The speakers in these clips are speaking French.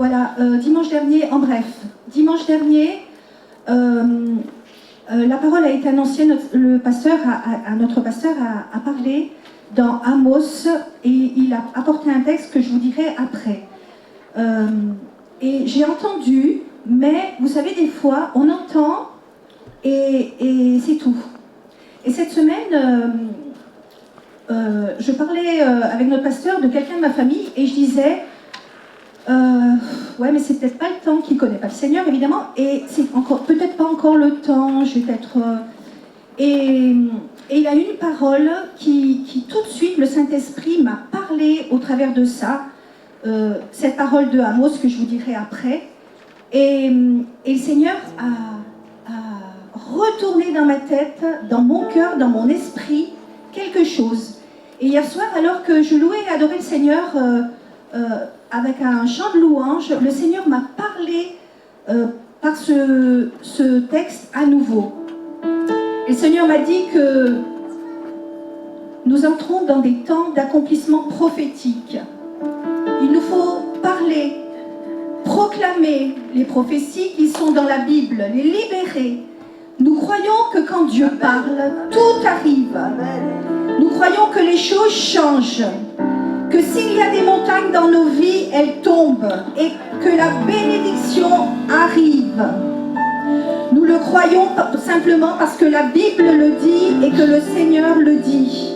Voilà, dimanche dernier, en bref, dimanche dernier, la parole a été annoncée, notre pasteur a parlé dans Amos et il a apporté un texte que je vous dirai après. Et j'ai entendu, mais vous savez, des fois, on entend et c'est tout. Et cette semaine, je parlais avec notre pasteur de quelqu'un de ma famille et je disais ouais, mais c'est peut-être pas le temps, qui connaît pas le Seigneur évidemment, et c'est peut-être pas encore le temps, je vais peut-être. Et il a une parole qui tout de suite, le Saint-Esprit m'a parlé au travers de ça, cette parole de Amos que je vous dirai après. Et le Seigneur a retourné dans ma tête, dans mon cœur, dans mon esprit, quelque chose. Et hier soir, alors que je louais et adorais le Seigneur avec un chant de louange, le Seigneur m'a parlé par ce texte à nouveau. Et le Seigneur m'a dit que nous entrons dans des temps d'accomplissement prophétique. Il nous faut parler, proclamer les prophéties qui sont dans la Bible, les libérer. Nous croyons que quand Dieu parle, tout arrive. Nous croyons que les choses changent, que s'il y a des montagnes dans nos vies, elles tombent et que la bénédiction arrive. Nous le croyons simplement parce que la Bible le dit et que le Seigneur le dit.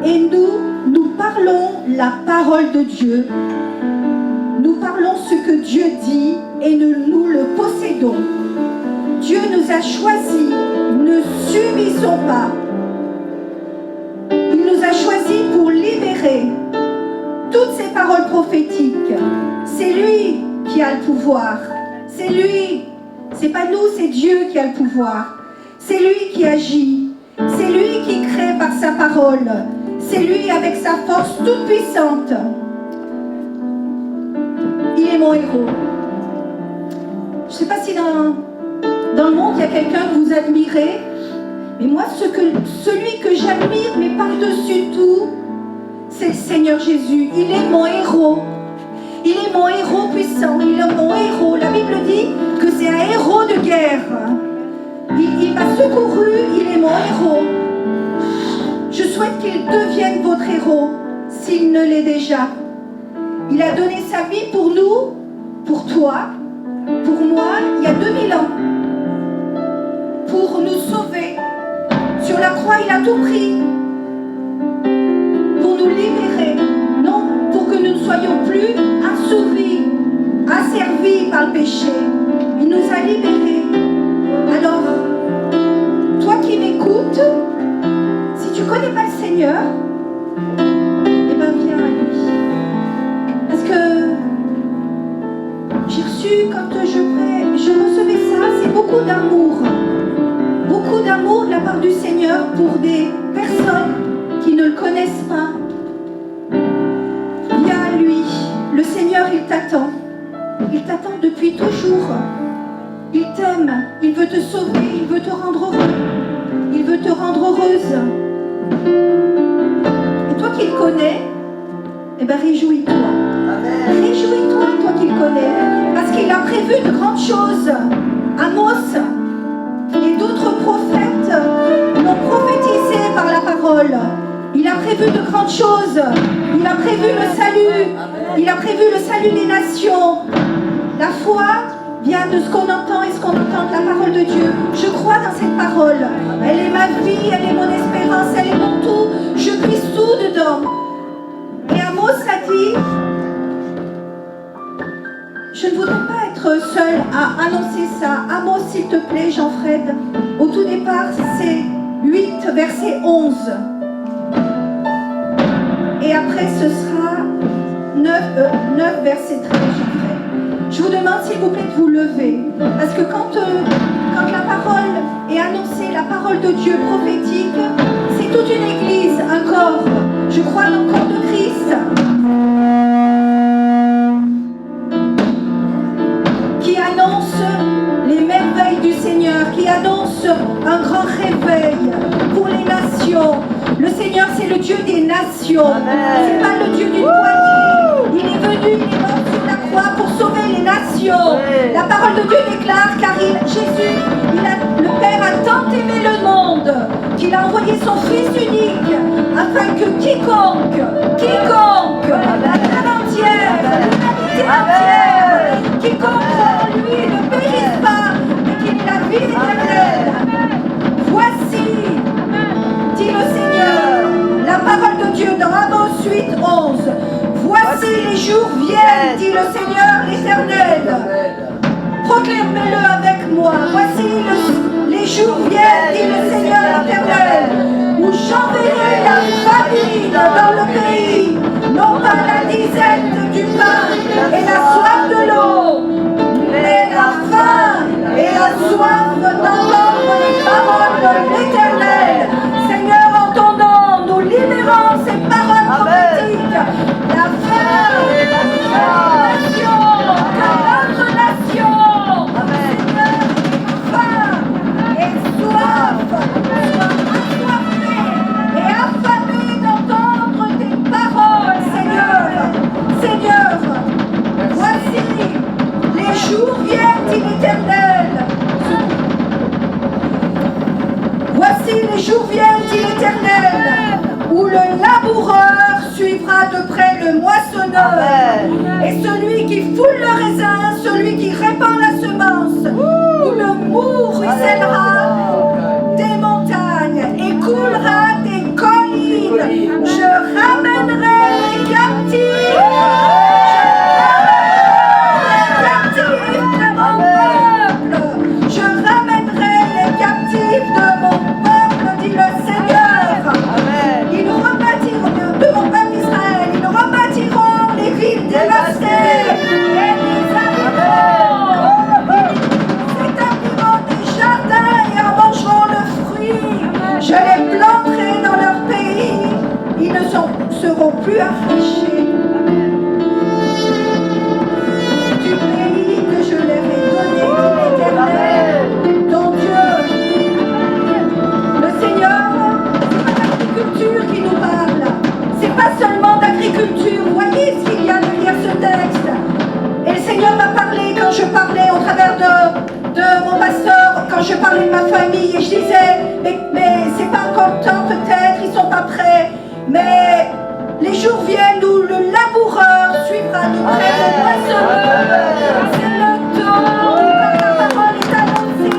Et nous parlons la parole de Dieu. Nous parlons ce que Dieu dit et nous le possédons. Dieu nous a choisis, ne subissons pas. Il nous a choisis pour libérer toutes ces paroles prophétiques. C'est lui qui a le pouvoir. C'est lui. C'est pas nous, c'est Dieu qui a le pouvoir. C'est lui qui agit. C'est lui qui crée par sa parole. C'est lui avec sa force toute puissante. Il est mon héros. Je ne sais pas si dans le monde il y a quelqu'un que vous admirez. Mais moi, celui que j'admire, mais par-dessus tout, c'est le Seigneur Jésus. Il est mon héros. Il est mon héros puissant. Il est mon héros. La Bible dit que c'est un héros de guerre. Il m'a secouru. Il est mon héros. Je souhaite qu'il devienne votre héros, s'il ne l'est déjà. Il a donné sa vie pour nous, pour toi, pour moi, il y a 2000 ans. Pour nous sauver. Sur la croix, il a tout pris pour nous libérer, non pour que nous ne soyons plus assouvis, asservis par le péché. Il nous a libérés. Alors, toi qui m'écoutes, si tu ne connais pas le Seigneur, eh bien viens à lui. Parce que j'ai reçu, quand je recevais ça, c'est beaucoup d'amour. Beaucoup d'amour de la part du Seigneur pour des personnes qui ne le connaissent pas. Viens à lui. Le Seigneur, il t'attend. Il t'attend depuis toujours. Il t'aime. Il veut te sauver. Il veut te rendre heureux. Il veut te rendre heureuse. Et toi qui le connais, eh bien réjouis-toi. Amen. Réjouis-toi, toi qui le connais. Parce qu'il a prévu de grandes choses. Amos et d'autres prophètes l'ont prophétisé par la parole. Il a prévu de grandes choses. Il a prévu le salut. Il a prévu le salut des nations. La foi vient de ce qu'on entend et ce qu'on entend de la parole de Dieu. Je crois dans cette parole. Elle est ma vie, elle est mon espérance, elle est mon tout. Je puise tout dedans. Et Amos a dit, je ne voudrais pas être seule à annoncer ça. Amos, s'il te plaît, Jean-Fred. Au tout départ, c'est 8, verset 11. Et après, ce sera 9, verset 13, Jean-Fred. Je vous demande, s'il vous plaît, de vous lever. Parce que quand la parole est annoncée, la parole de Dieu prophétique, c'est toute une église, un corps. Je crois dans le corps de Christ. Qui annonce les merveilles du Seigneur, qui annonce un grand réveil pour les nations. Le Seigneur, c'est le Dieu des nations. C'est pas le Dieu d'une poignée. Il est venu, il est mort sur la croix. croix pour sauver les nations. La parole de Dieu déclare, car le Père a tant aimé le monde qu'il a envoyé son Fils unique afin que quiconque, la terre entière, l'humanité entière, quiconque en lui ne périsse pas, mais qu'il ait la vie éternelle. Voici, dit le Seigneur, la parole de Dieu dans Amos 8:11. Voici les jours viennent, dit le Seigneur l'Éternel. Proclamez-le avec moi. Voici les jours viennent, dit le Seigneur l'Éternel, où j'enverrai la famine dans le pays, non pas la disette du pain et la soif de l'eau, mais la faim et la soif d'entendre les paroles de l'Éternel. Seigneur, en ton nom, nous libérons ces paroles prophétiques. La faim et la nation, que notre nation, Seigneur, faim et soif, soit assoiffée et affamée d'entendre tes paroles, Seigneur. Seigneur, voici les jours viennent, dit l'Éternel. Voici les jours viennent, dit l'Éternel, où le laboureur suivra de près le moissonneur. Et celui qui foule le raisin, celui qui répand la semence, où le mou ruissellera des montagnes et coulera des collines. Je ramènerai les captifs. Je ramènerai les captifs de mon peuple, dit le Seigneur. Ils rebâtiront de mon peuple Israël, ils rebâtiront les villes dévastées et les habiteront. Ils établiront des jardins et en mangeront le fruit. Je les planterai dans leur pays, ils ne seront plus affranchis du pays que je leur ai donné, dit l'Éternel, ton Dieu. Le Seigneur, c'est pas l'agriculture qui nous parle, c'est pas seulement d'agriculture. Voyez ce qu'il y a derrière ce texte. Et le Seigneur m'a parlé quand je parlais au travers de mon pasteur, quand je parlais de ma famille, et je disais, mais c'est pas encore le temps peut-être, ils sont pas prêts, mais les jours viennent où le laboureur suivra de près le moissonneur. C'est le temps où la parole est annoncée.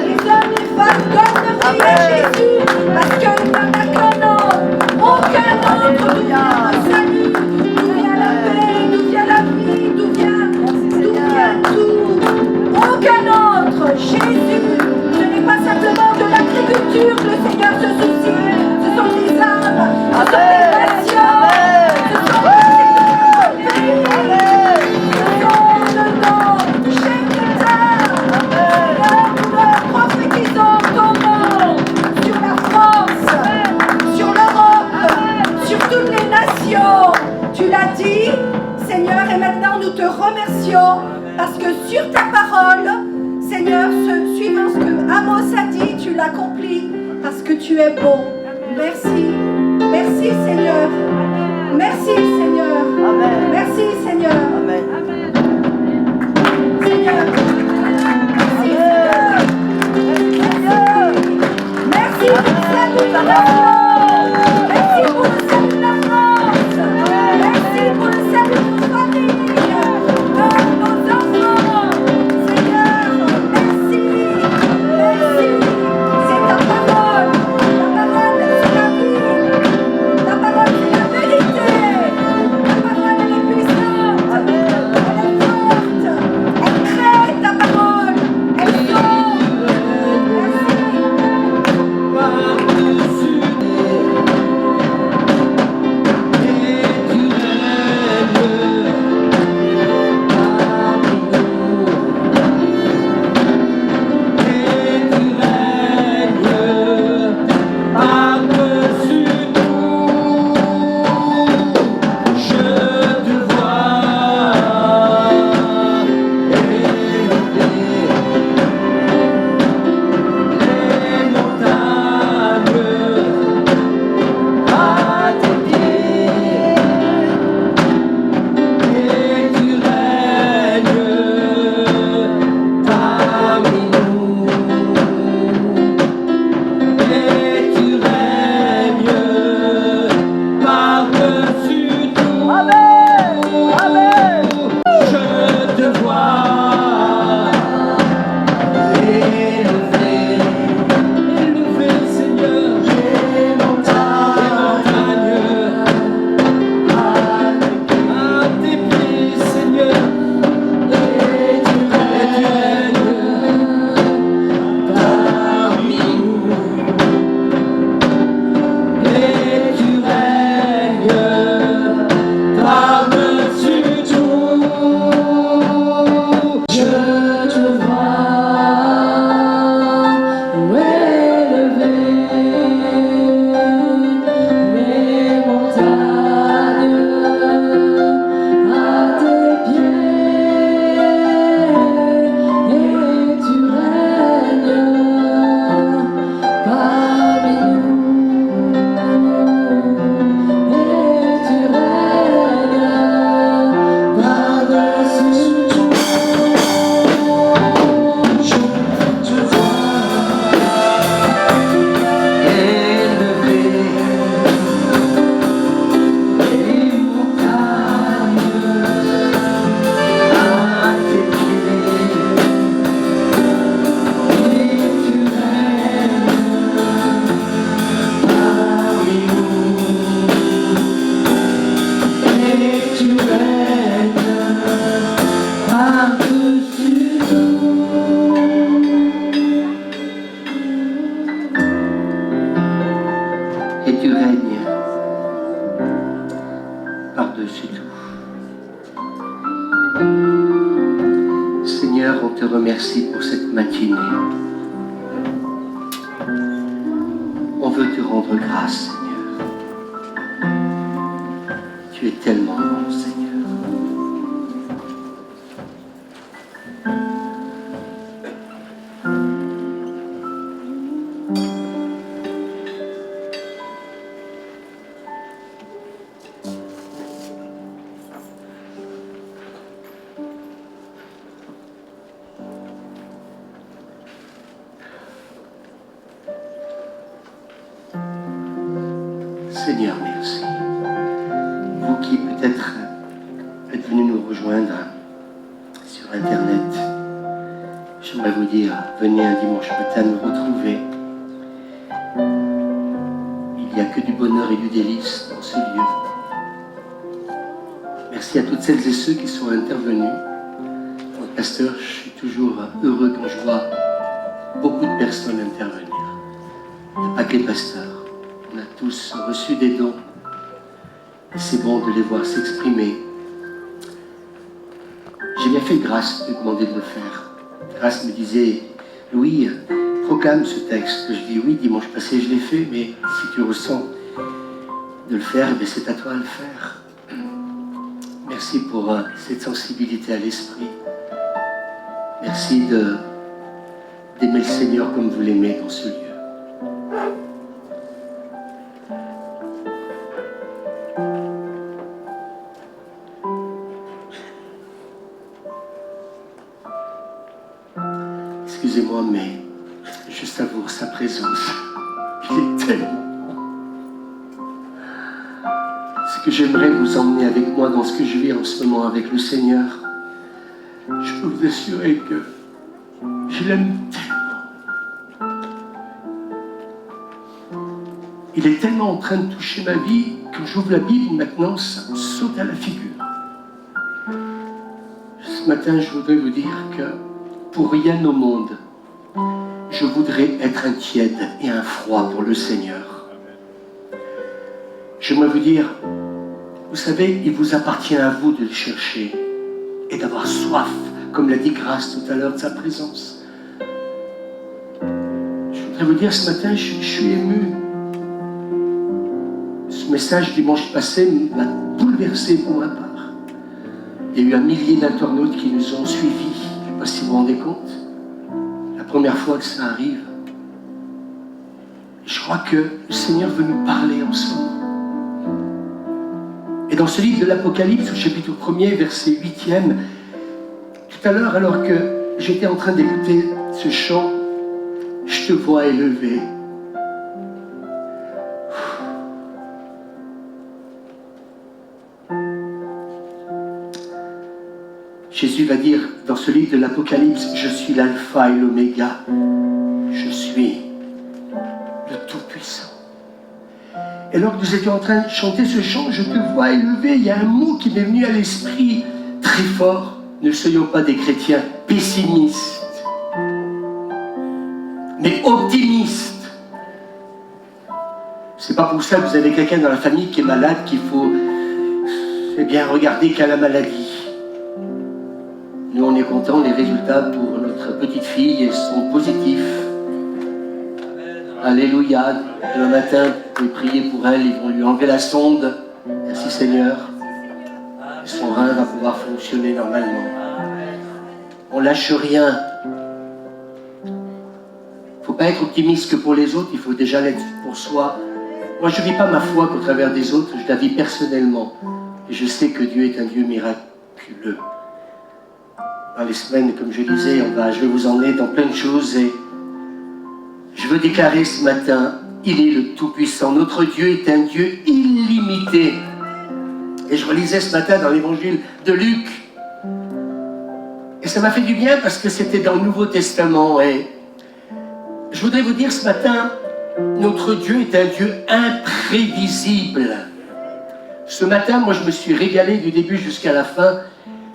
Les hommes et les femmes doivent devenir Jésus, parce qu'il n'y en a qu'un autre, aucun autre. D'où vient le salut, d'où vient la paix, d'où vient la vie, d'où vient tout. Aucun autre. Jésus, ce n'est pas simplement de l'agriculture que le Seigneur se soucie. Ce sont des âmes, ce sont des nations. Tu l'as dit, Seigneur, et maintenant nous te remercions parce que sur ta parole, Seigneur, suivant ce que Amos a dit, tu l'accomplis parce que tu es bon. Merci. Merci, Seigneur. Merci, Seigneur. Amen. Merci, Seigneur. Amen. Seigneur. Merci, Seigneur. Merci pour le salut de la France. Merci pour le salut de la France. Merci pour le salut de nos familles, de nos enfants. Seigneur, merci. Merci. C'est ta parole. Ta parole, c'est la vie. Ta parole, c'est par-dessus tout. Amen, amen. Je te vois élevé, élevé, Seigneur, les montagnes à tes pieds, Seigneur, et tu règnes parmi nous, et tu règnes par-dessus tout. Je te vois élevé, les montagnes à tes pieds, et tu règnes parmi nous, et tu règnes par-dessus tout. Je te vois élevé, les montagnes à tes pieds, et tu règnes parmi nous, et tu règnes par-dessus tout. Et tu règnes par-dessus tout. Seigneur, on te remercie pour cette matinée. On veut te rendre grâce, Seigneur. Tu es tellement bon, Seigneur. Seigneur, merci. Vous qui peut-être êtes venus nous rejoindre sur Internet, j'aimerais vous dire, venez un dimanche matin nous retrouver. Il n'y a que du bonheur et du délice dans ce lieu. Merci à toutes celles et ceux qui sont intervenus. Mon pasteur, je suis toujours heureux quand je vois beaucoup de personnes intervenir. Il n'y a pas que les pasteurs. On a tous reçu des dons. Et c'est bon de les voir s'exprimer. J'ai bien fait Grâce de demander de le faire. Grâce me disait, Louis, proclame ce texte. Je dis oui, dimanche passé je l'ai fait, mais si tu ressens de le faire, eh c'est à toi de le faire. Merci pour cette sensibilité à l'esprit. Merci d'aimer le Seigneur comme vous l'aimez dans ce lieu. Excusez-moi, mais je savoure sa présence. Il est tellement bon. Ce que j'aimerais vous emmener avec moi dans ce que je vis en ce moment avec le Seigneur, je peux vous assurer que je l'aime tellement. Il est tellement en train de toucher ma vie que j'ouvre la Bible maintenant, ça me saute à la figure. Ce matin, je voudrais vous dire que pour rien au monde, je voudrais être un tiède et un froid pour le Seigneur. J'aimerais vous dire, vous savez, il vous appartient à vous de le chercher et d'avoir soif, comme l'a dit Grâce tout à l'heure, de sa présence. Je voudrais vous dire ce matin, je suis ému. Ce message dimanche passé m'a bouleversé pour ma part. Il y a eu 1 millier d'internautes qui nous ont suivis. Je ne sais pas si vous vous rendez compte. La première fois que ça arrive. Je crois que le Seigneur veut nous parler en ce moment. Et dans ce livre de l'Apocalypse, au chapitre 1er, verset 8e, tout à l'heure, alors que j'étais en train d'écouter ce chant, je te vois élevé. Jésus va dire dans ce livre de l'Apocalypse, je suis l'alpha et l'oméga, je suis le Tout-Puissant. Et alors que nous étions en train de chanter ce chant, je te vois élevé, il y a un mot qui m'est venu à l'esprit très fort. Ne soyons pas des chrétiens pessimistes, mais optimistes. C'est pas pour ça que vous avez quelqu'un dans la famille qui est malade qu'il faut regarder qu'à la maladie. Nous, on est contents, les résultats pour notre petite fille sont positifs. Alléluia. Demain matin, vous pouvez prier pour elle, ils vont lui enlever la sonde. Merci Seigneur. Son rein va pouvoir fonctionner normalement. On lâche rien. Il ne faut pas être optimiste que pour les autres, il faut déjà l'être pour soi. Moi, je ne vis pas ma foi qu'au travers des autres, je la vis personnellement. Et je sais que Dieu est un Dieu miraculeux. Dans les semaines, comme je disais, je vais vous emmener dans plein de choses et je veux déclarer ce matin, il est le Tout-Puissant. Notre Dieu est un Dieu illimité. Et je relisais ce matin dans l'évangile de Luc. Et ça m'a fait du bien parce que c'était dans le Nouveau Testament. Et je voudrais vous dire ce matin, notre Dieu est un Dieu imprévisible. Ce matin, moi, je me suis régalé du début jusqu'à la fin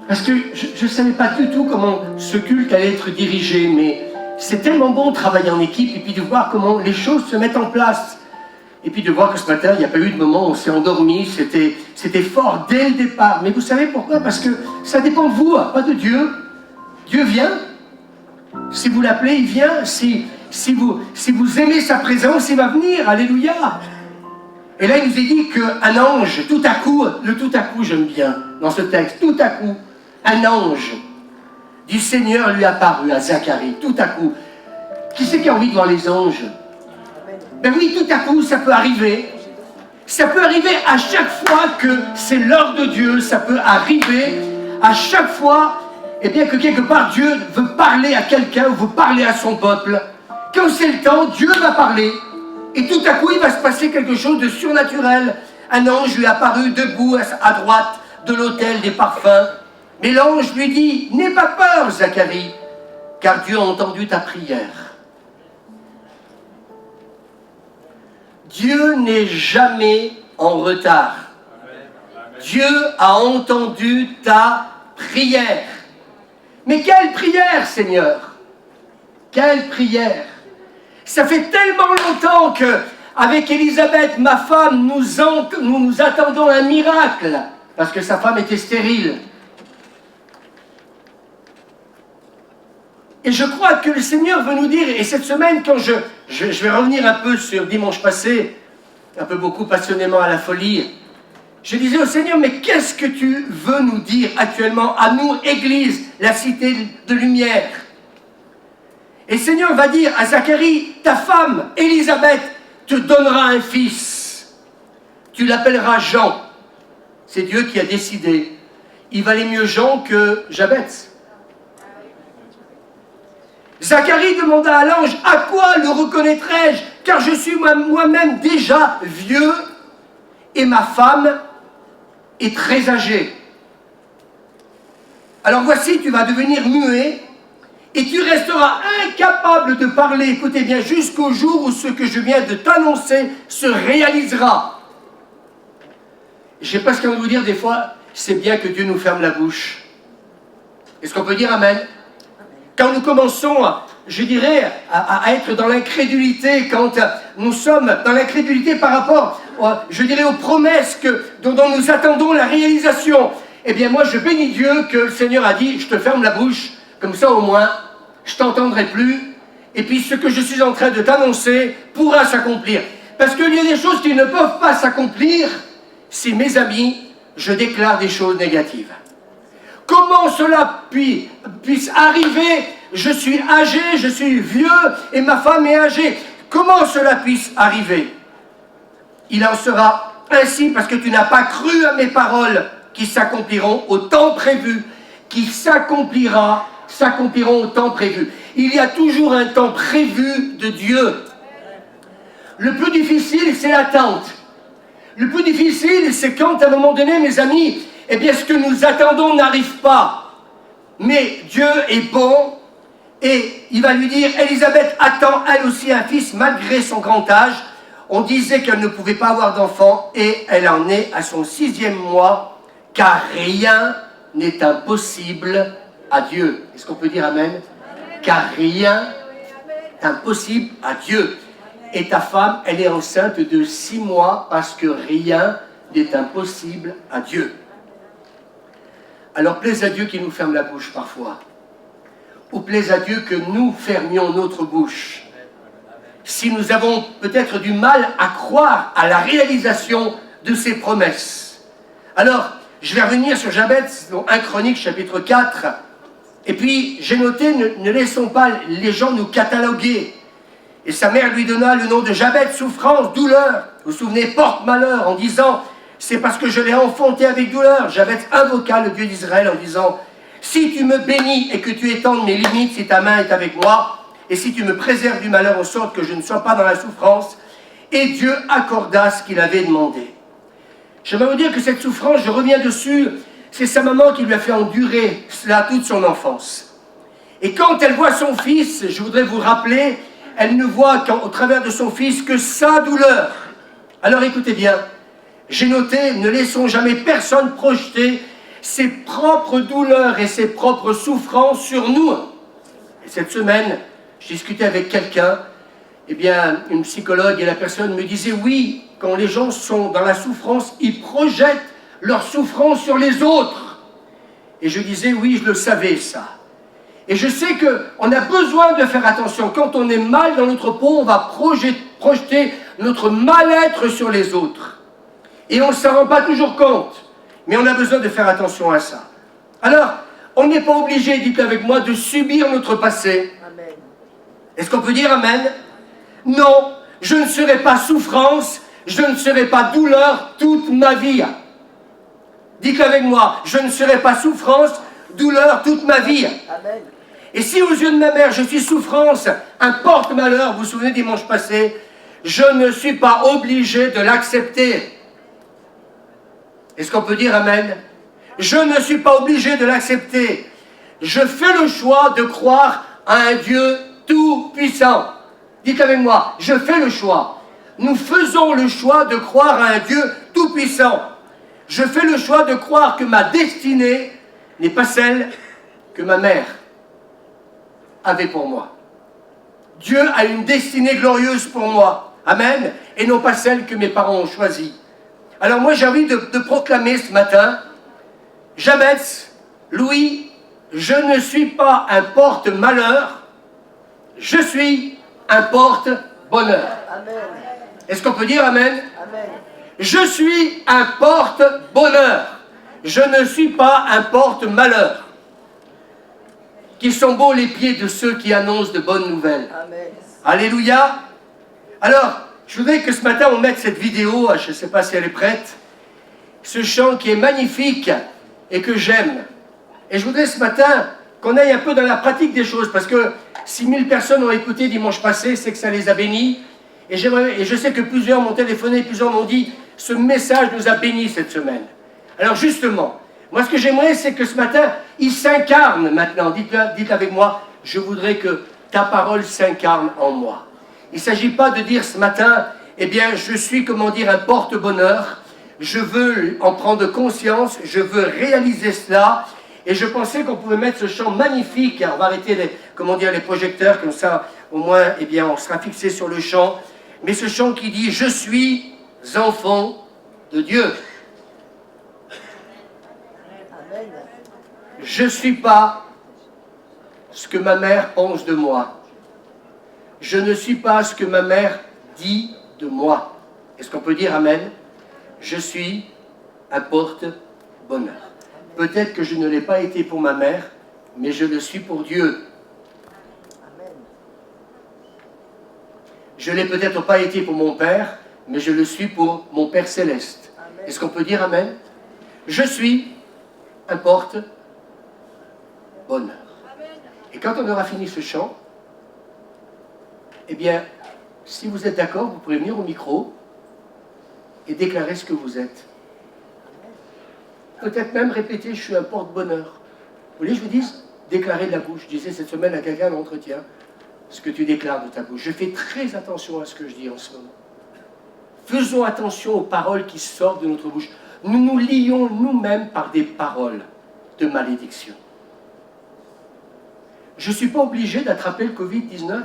parce que je ne savais pas du tout comment ce culte allait être dirigé, mais c'est tellement bon de travailler en équipe et puis de voir comment les choses se mettent en place. Et puis de voir que ce matin, il n'y a pas eu de moment où on s'est endormi, c'était fort dès le départ. Mais vous savez pourquoi? Parce que ça dépend de vous, pas de Dieu. Dieu vient. Si vous l'appelez, il vient. Si vous aimez sa présence, il va venir. Alléluia. Et là, il nous est dit qu'un ange, tout à coup, le tout à coup, j'aime bien, dans ce texte, tout à coup, un ange du Seigneur lui apparut à Zacharie, tout à coup. Qui c'est qui a envie de voir les anges? Ben oui, tout à coup, ça peut arriver. Ça peut arriver à chaque fois que c'est l'heure de Dieu. Ça peut arriver à chaque fois, eh bien, que quelque part, Dieu veut parler à quelqu'un ou veut parler à son peuple. Quand c'est le temps, Dieu va parler. Et tout à coup, il va se passer quelque chose de surnaturel. Un ange lui est apparu debout à droite de l'autel des parfums. Mais l'ange lui dit, n'aie pas peur, Zacharie, car Dieu a entendu ta prière. Dieu n'est jamais en retard. Dieu a entendu ta prière. Mais quelle prière, Seigneur? Quelle prière? Ça fait tellement longtemps que, avec Élisabeth, ma femme, nous attendons un miracle, parce que sa femme était stérile. Et je crois que le Seigneur veut nous dire, et cette semaine, quand je vais revenir un peu sur dimanche passé, un peu beaucoup passionnément à la folie, je disais au Seigneur, mais qu'est-ce que tu veux nous dire actuellement à nous, Église, la cité de lumière? Et le Seigneur va dire à Zacharie, ta femme, Élisabeth, te donnera un fils. Tu l'appelleras Jean. C'est Dieu qui a décidé. Il valait mieux Jean que Jabez. Zacharie demanda à l'ange, à quoi le reconnaîtrai-je? Car je suis moi-même déjà vieux et ma femme est très âgée. Alors voici, tu vas devenir muet et tu resteras incapable de parler, écoutez bien, jusqu'au jour où ce que je viens de t'annoncer se réalisera. Je ne sais pas ce qu'on veut vous dire, des fois, c'est bien que Dieu nous ferme la bouche. Est-ce qu'on peut dire Amen? Quand nous commençons, je dirais, à être dans l'incrédulité, quand nous sommes dans l'incrédulité par rapport, je dirais, aux promesses dont nous attendons la réalisation, eh bien moi je bénis Dieu que le Seigneur a dit, je te ferme la bouche, comme ça au moins, je t'entendrai plus, et puis ce que je suis en train de t'annoncer pourra s'accomplir. Parce qu'il y a des choses qui ne peuvent pas s'accomplir si, mes amis, je déclare des choses négatives. Comment cela puisse arriver? Je suis âgé, je suis vieux et ma femme est âgée. Comment cela puisse arriver? Il en sera ainsi parce que tu n'as pas cru à mes paroles qui s'accompliront au temps prévu, qui s'accompliront au temps prévu. Il y a toujours un temps prévu de Dieu. Le plus difficile, c'est l'attente. Le plus difficile, c'est quand, à un moment donné, mes amis, eh bien, ce que nous attendons n'arrive pas. mais Dieu est bon et il va lui dire, Élisabeth attend elle aussi un fils malgré son grand âge. On disait qu'elle ne pouvait pas avoir d'enfant et elle en est à son 6e mois, car rien n'est impossible à Dieu. Est-ce qu'on peut dire amen? Car rien n'est impossible à Dieu. Et ta femme, elle est enceinte de 6 mois parce que rien n'est impossible à Dieu. Alors plaise à Dieu qui nous ferme la bouche parfois. Ou plaise à Dieu que nous fermions notre bouche. Si nous avons peut-être du mal à croire à la réalisation de ses promesses. Alors, je vais revenir sur Jabez, dans 1 Chronique, chapitre 4. Et puis, j'ai noté, ne laissons pas les gens nous cataloguer. Et sa mère lui donna le nom de Jabez, souffrance, douleur. Vous vous souvenez, porte-malheur, en disant, c'est parce que je l'ai enfanté avec douleur. Jabez invoqua le Dieu d'Israël en disant, si tu me bénis et que tu étendes mes limites, si ta main est avec moi, et si tu me préserves du malheur en sorte que je ne sois pas dans la souffrance, et Dieu accorda ce qu'il avait demandé. J'aimerais vous dire que cette souffrance, je reviens dessus, c'est sa maman qui lui a fait endurer cela toute son enfance. Et quand elle voit son fils, je voudrais vous rappeler, elle ne voit au travers de son fils que sa douleur. Alors écoutez bien, j'ai noté, ne laissons jamais personne projeter ses propres douleurs et ses propres souffrances sur nous. Et cette semaine, je discutais avec quelqu'un, eh bien, une psychologue, et la personne me disait, oui, quand les gens sont dans la souffrance, ils projettent leur souffrance sur les autres. Et je disais, oui, je le savais ça. Et je sais qu'on a besoin de faire attention. Quand on est mal dans notre peau, on va projeter notre mal-être sur les autres. Et on ne s'en rend pas toujours compte. Mais on a besoin de faire attention à ça. Alors, on n'est pas obligé, dites avec moi, de subir notre passé. Amen. Est-ce qu'on peut dire amen? Non, je ne serai pas souffrance, je ne serai pas douleur toute ma vie. Dites avec moi, je ne serai pas souffrance, douleur toute ma vie. Amen. Et si aux yeux de ma mère, je suis souffrance, un porte-malheur, vous vous souvenez dimanche passé, je ne suis pas obligé de l'accepter. Est-ce qu'on peut dire amen? Je ne suis pas obligé de l'accepter. Je fais le choix de croire à un Dieu tout-puissant. Dites avec moi, je fais le choix. Nous faisons le choix de croire à un Dieu tout-puissant. Je fais le choix de croire que ma destinée n'est pas celle que ma mère avait pour moi. Dieu a une destinée glorieuse pour moi. Amen. Et non pas celle que mes parents ont choisie. Alors moi j'ai envie de proclamer ce matin, Jabez, Louis, je ne suis pas un porte-malheur, je suis un porte-bonheur. Est-ce qu'on peut dire amen? Amen. Je suis un porte-bonheur, je ne suis pas un porte-malheur. Qu'ils sont beaux les pieds de ceux qui annoncent de bonnes nouvelles. Amen. Alléluia. Alors, je voudrais que ce matin on mette cette vidéo, je ne sais pas si elle est prête, ce chant qui est magnifique et que j'aime. Et je voudrais ce matin qu'on aille un peu dans la pratique des choses, parce que 6000 personnes ont écouté dimanche passé, c'est que ça les a bénis. Et je sais que plusieurs m'ont téléphoné, plusieurs m'ont dit, ce message nous a bénis cette semaine. Alors justement, moi ce que j'aimerais, c'est que ce matin, il s'incarne maintenant. Dites avec moi, je voudrais que ta parole s'incarne en moi. Il ne s'agit pas de dire ce matin, eh bien, je suis, comment dire, un porte-bonheur. Je veux en prendre conscience, je veux réaliser cela. Et je pensais qu'on pouvait mettre ce chant magnifique. On va arrêter les projecteurs, comme ça, au moins, eh bien, on sera fixé sur le chant. Mais ce chant qui dit, je suis enfant de Dieu. Je ne suis pas ce que ma mère pense de moi. Je ne suis pas ce que ma mère dit de moi. Est-ce qu'on peut dire amen? Je suis un porte-bonheur. Peut-être que je ne l'ai pas été pour ma mère, mais je le suis pour Dieu. Je ne l'ai peut-être pas été pour mon père, mais je le suis pour mon Père Céleste. Est-ce qu'on peut dire amen? Je suis un porte-bonheur. Et quand on aura fini ce chant, eh bien, si vous êtes d'accord, vous pouvez venir au micro et déclarer ce que vous êtes. Peut-être même répéter, je suis un porte-bonheur. Vous voulez, je vous dise, déclarer de la bouche. Je disais cette semaine à quelqu'un d'entretien, ce que tu déclares de ta bouche. Je fais très attention à ce que je dis en ce moment. Faisons attention aux paroles qui sortent de notre bouche. Nous nous lions nous-mêmes par des paroles de malédiction. Je ne suis pas obligé d'attraper le Covid-19.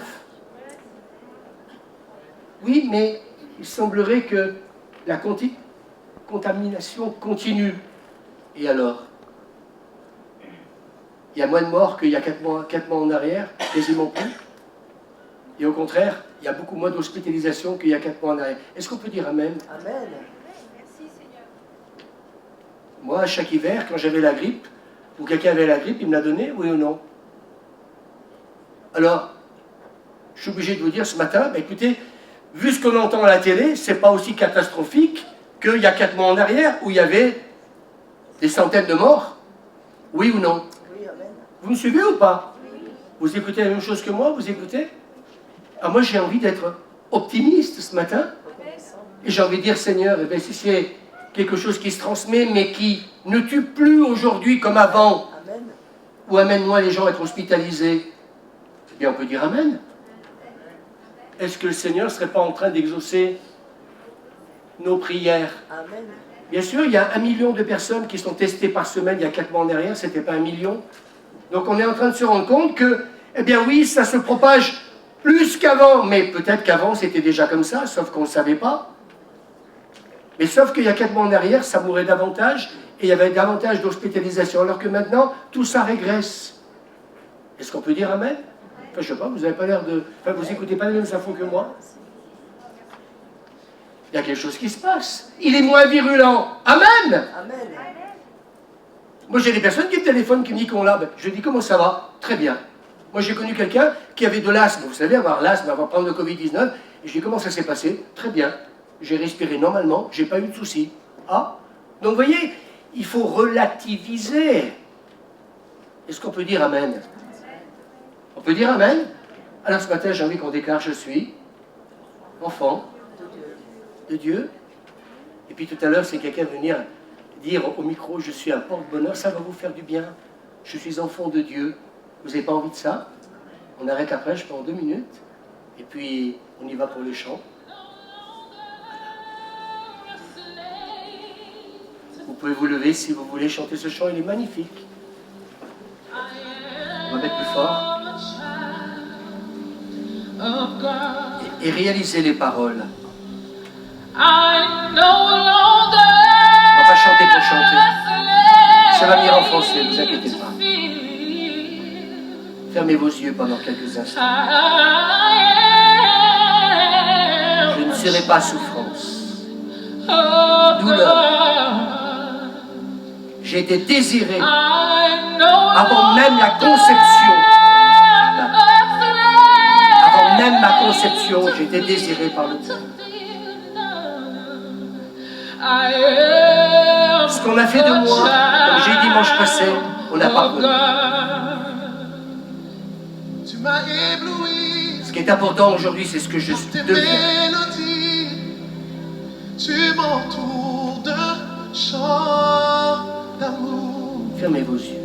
Oui, mais il semblerait que la contamination continue. Et alors? Il y a moins de morts qu'il y a 4 mois en arrière, quasiment plus. Et au contraire, il y a beaucoup moins d'hospitalisation qu'il y a 4 mois en arrière. Est-ce qu'on peut dire Amen? Amen. Merci Seigneur. Moi, chaque hiver, quand j'avais la grippe, ou quelqu'un avait la grippe, il me l'a donné, oui ou non? Alors, je suis obligé de vous dire ce matin, bah, écoutez, vu ce qu'on entend à la télé, c'est pas aussi catastrophique qu'il y a 4 mois en arrière, où il y avait des centaines de morts. Oui ou non? Oui, amen. Vous me suivez ou pas? Vous écoutez la même chose que moi? Vous écoutez? Ah, moi, j'ai envie d'être optimiste ce matin. Et j'ai envie de dire, Seigneur, eh bien, si c'est quelque chose qui se transmet, mais qui ne tue plus aujourd'hui comme avant, Amen. ou amène-moi les gens à être hospitalisés, eh bien, on peut dire Amen. Est-ce que le Seigneur ne serait pas en train d'exaucer nos prières? Amen. Bien sûr, il y a 1 million de personnes qui sont testées par semaine il y a 4 mois en arrière, ce n'était pas 1 million. Donc on est en train de se rendre compte que, eh bien oui, ça se propage plus qu'avant, mais peut-être qu'avant c'était déjà comme ça, sauf qu'on ne savait pas. Mais sauf qu'il y a 4 mois en arrière, ça mourait davantage, et il y avait davantage d'hospitalisation, alors que maintenant, tout ça régresse. Est-ce qu'on peut dire Amen? Enfin, je ne sais pas, vous n'avez pas l'air de... Enfin, vous n'écoutez pas les mêmes infos que moi? Il y a quelque chose qui se passe. Il est moins virulent. Amen. Amen. Moi, j'ai des personnes qui me téléphonent, qui me disent qu'on l'a. Je dis, comment ça va? Très bien. Moi, j'ai connu quelqu'un qui avait de l'asthme. Vous savez, avoir l'asthme, avoir prendre le Covid-19. Et je dis, comment ça s'est passé? Très bien. J'ai respiré normalement, j'ai pas eu de soucis. Ah? Donc, vous voyez, il faut relativiser. Est-ce qu'on peut dire Amen? On peut dire Amen? Alors, ce matin, j'ai envie qu'on déclare, je suis enfant de Dieu. Et puis tout à l'heure, c'est quelqu'un venir dire au micro, je suis un porte-bonheur, ça va vous faire du bien. Je suis enfant de Dieu. Vous n'avez pas envie de ça? On arrête la prêche pendant 2 minutes. Et puis, on y va pour le chant. Vous pouvez vous lever si vous voulez chanter ce chant, il est magnifique. On va mettre plus fort. Et réaliser les paroles. On va pas chanter pour chanter. Ça va venir en français, ne vous inquiétez pas. Fermez vos yeux pendant quelques instants. Je ne serai pas souffrance, douleur. J'ai été désiré avant même la conception. Avant même ma conception, j'ai été désiré par le Père. Ce qu'on a fait de moi, comme j'ai dit dimanche passé, on n'a pas connu. Tu m'as ébloui. Ce qui est important aujourd'hui, c'est ce que je Tes deviens. mélodies, tu m'entoures d'un chant d'amour, Fermez vos yeux.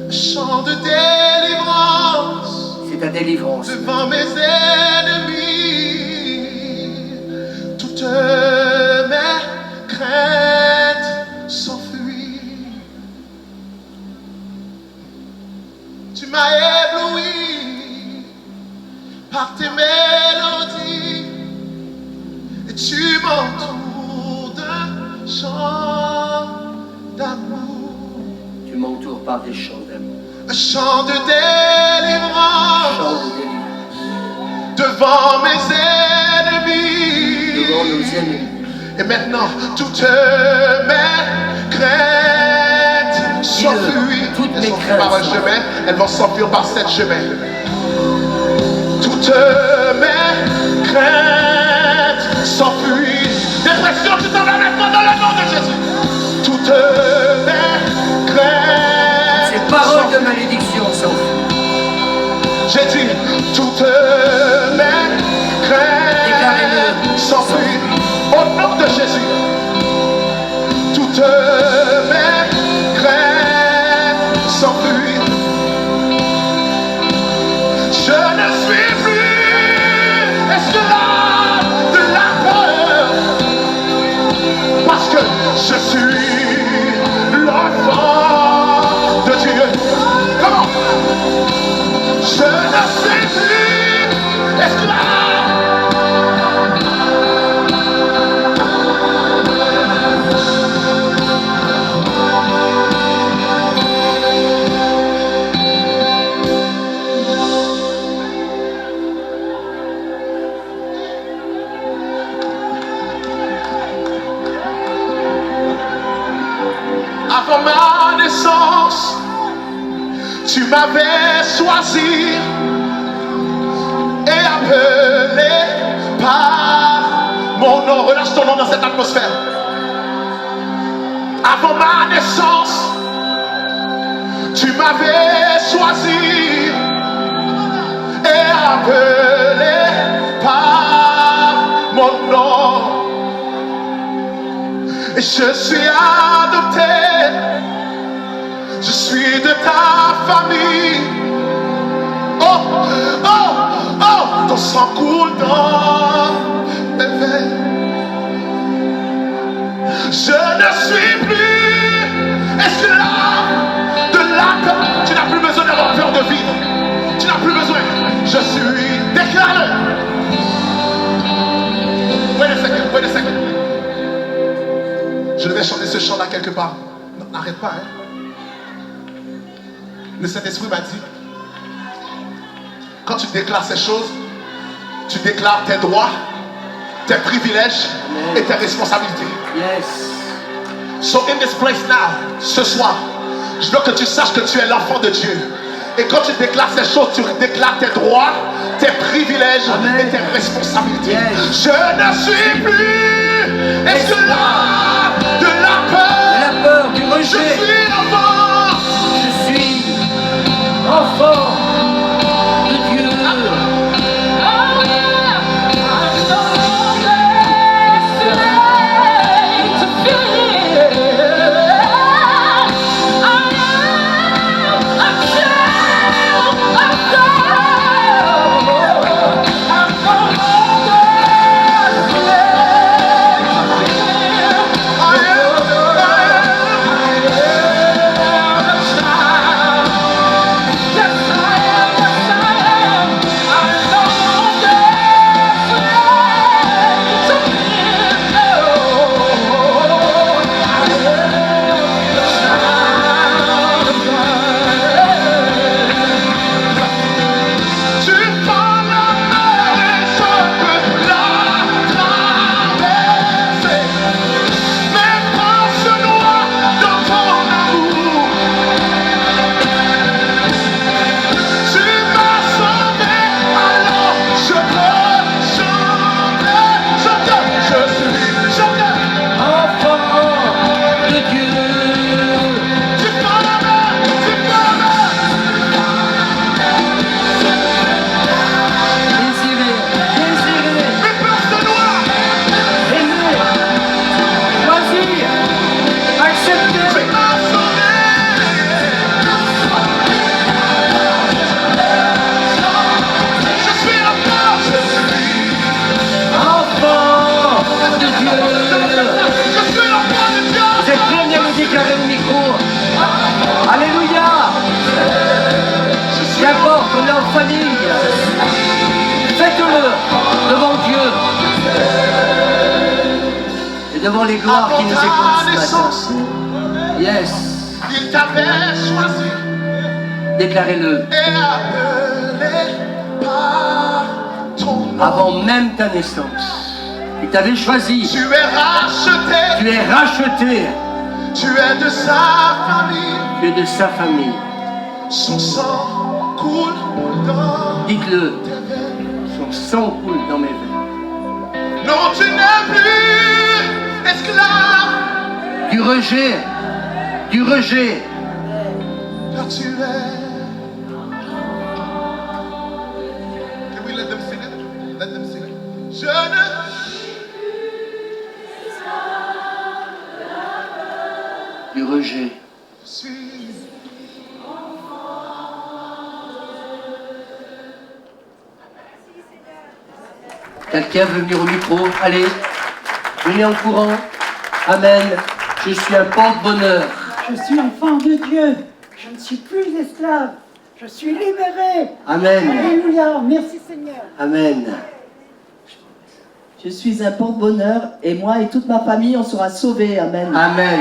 un chant de délivrance C'est ta délivrance. devant mes ennemis. Toutes mes craintes s'enfuient. Tu m'as ébloui par tes mélodies et tu m'entoures d'un chant d'amour, Tu m'entoures par des chants d'amour. un chant de Chants délivrance de délivrance. devant mes Devant nos ennemis. ennemis. Et maintenant, toutes mes craintes s'enfuient. Toutes mes Elles s'enfuient craintes par un s'enfuient. chemin, elles vont s'enfuir par 7 chemins. Toutes mes craintes s'enfuient. Dépression, tu t'en vas maintenant dans le nom de Jésus. Toutes mes craintes Ces paroles de s'enfuient. malédiction s'enfuient. J'ai dit, toutes mes craintes Déclarez-le. s'enfuient. Au nom de Jésus. Toutes mes craintes Avant ma naissance, tu m'avais choisi et appelé par mon nom. Relâche ton nom dans cette atmosphère. Avant ma naissance, tu m'avais choisi et appelé par mon nom. Et je suis adopté, je suis de ta famille. Oh, oh, oh, ton sang coule dans mes veines. Je ne suis plus esclave de la peur. Tu n'as plus besoin d'avoir peur de vivre. Tu n'as plus besoin. Je suis déclaré. Wait a second, wait a second. Je devais chanter ce chant-là quelque part. Non, n'arrête pas, hein. Le Saint-Esprit m'a dit, quand tu déclares ces choses, tu déclares tes droits, tes privilèges et tes responsabilités. Yes. So in this place now, ce soir, je veux que tu saches que tu es l'enfant de Dieu. Et quand tu déclares ces choses, tu déclares tes droits, tes privilèges et tes responsabilités. Yes. Je ne suis plus esclave de la peur, Du je rejet. suis enfant. Je suis enfant de Dieu. Devant les gloires qui nous écoutent ce matin. Yes. Il t'avait choisi Déclarez-le. et appelé par ton nom. Avant même ta naissance. Il t'avait choisi. Tu es racheté. Tu es racheté. Tu es de sa famille. Tu es de sa famille. Son sang coule dans Dites-le. tes veines. Son sang coule dans mes veines. Non, tu n'es plus esclave. Du rejet. Du rejet. Car tu es. Can we let them sing it? Let them sing it. Je ne Du rejet. suis. Quelqu'un veut venir au micro? Allez. Venez en courant. Amen. Je suis un porte-bonheur. Je suis enfant de Dieu. Je ne suis plus esclave. Je suis libéré. Amen. Alléluia. Merci Seigneur. Amen. Je suis un porte-bonheur et moi et toute ma famille, on sera sauvés. Amen. Amen.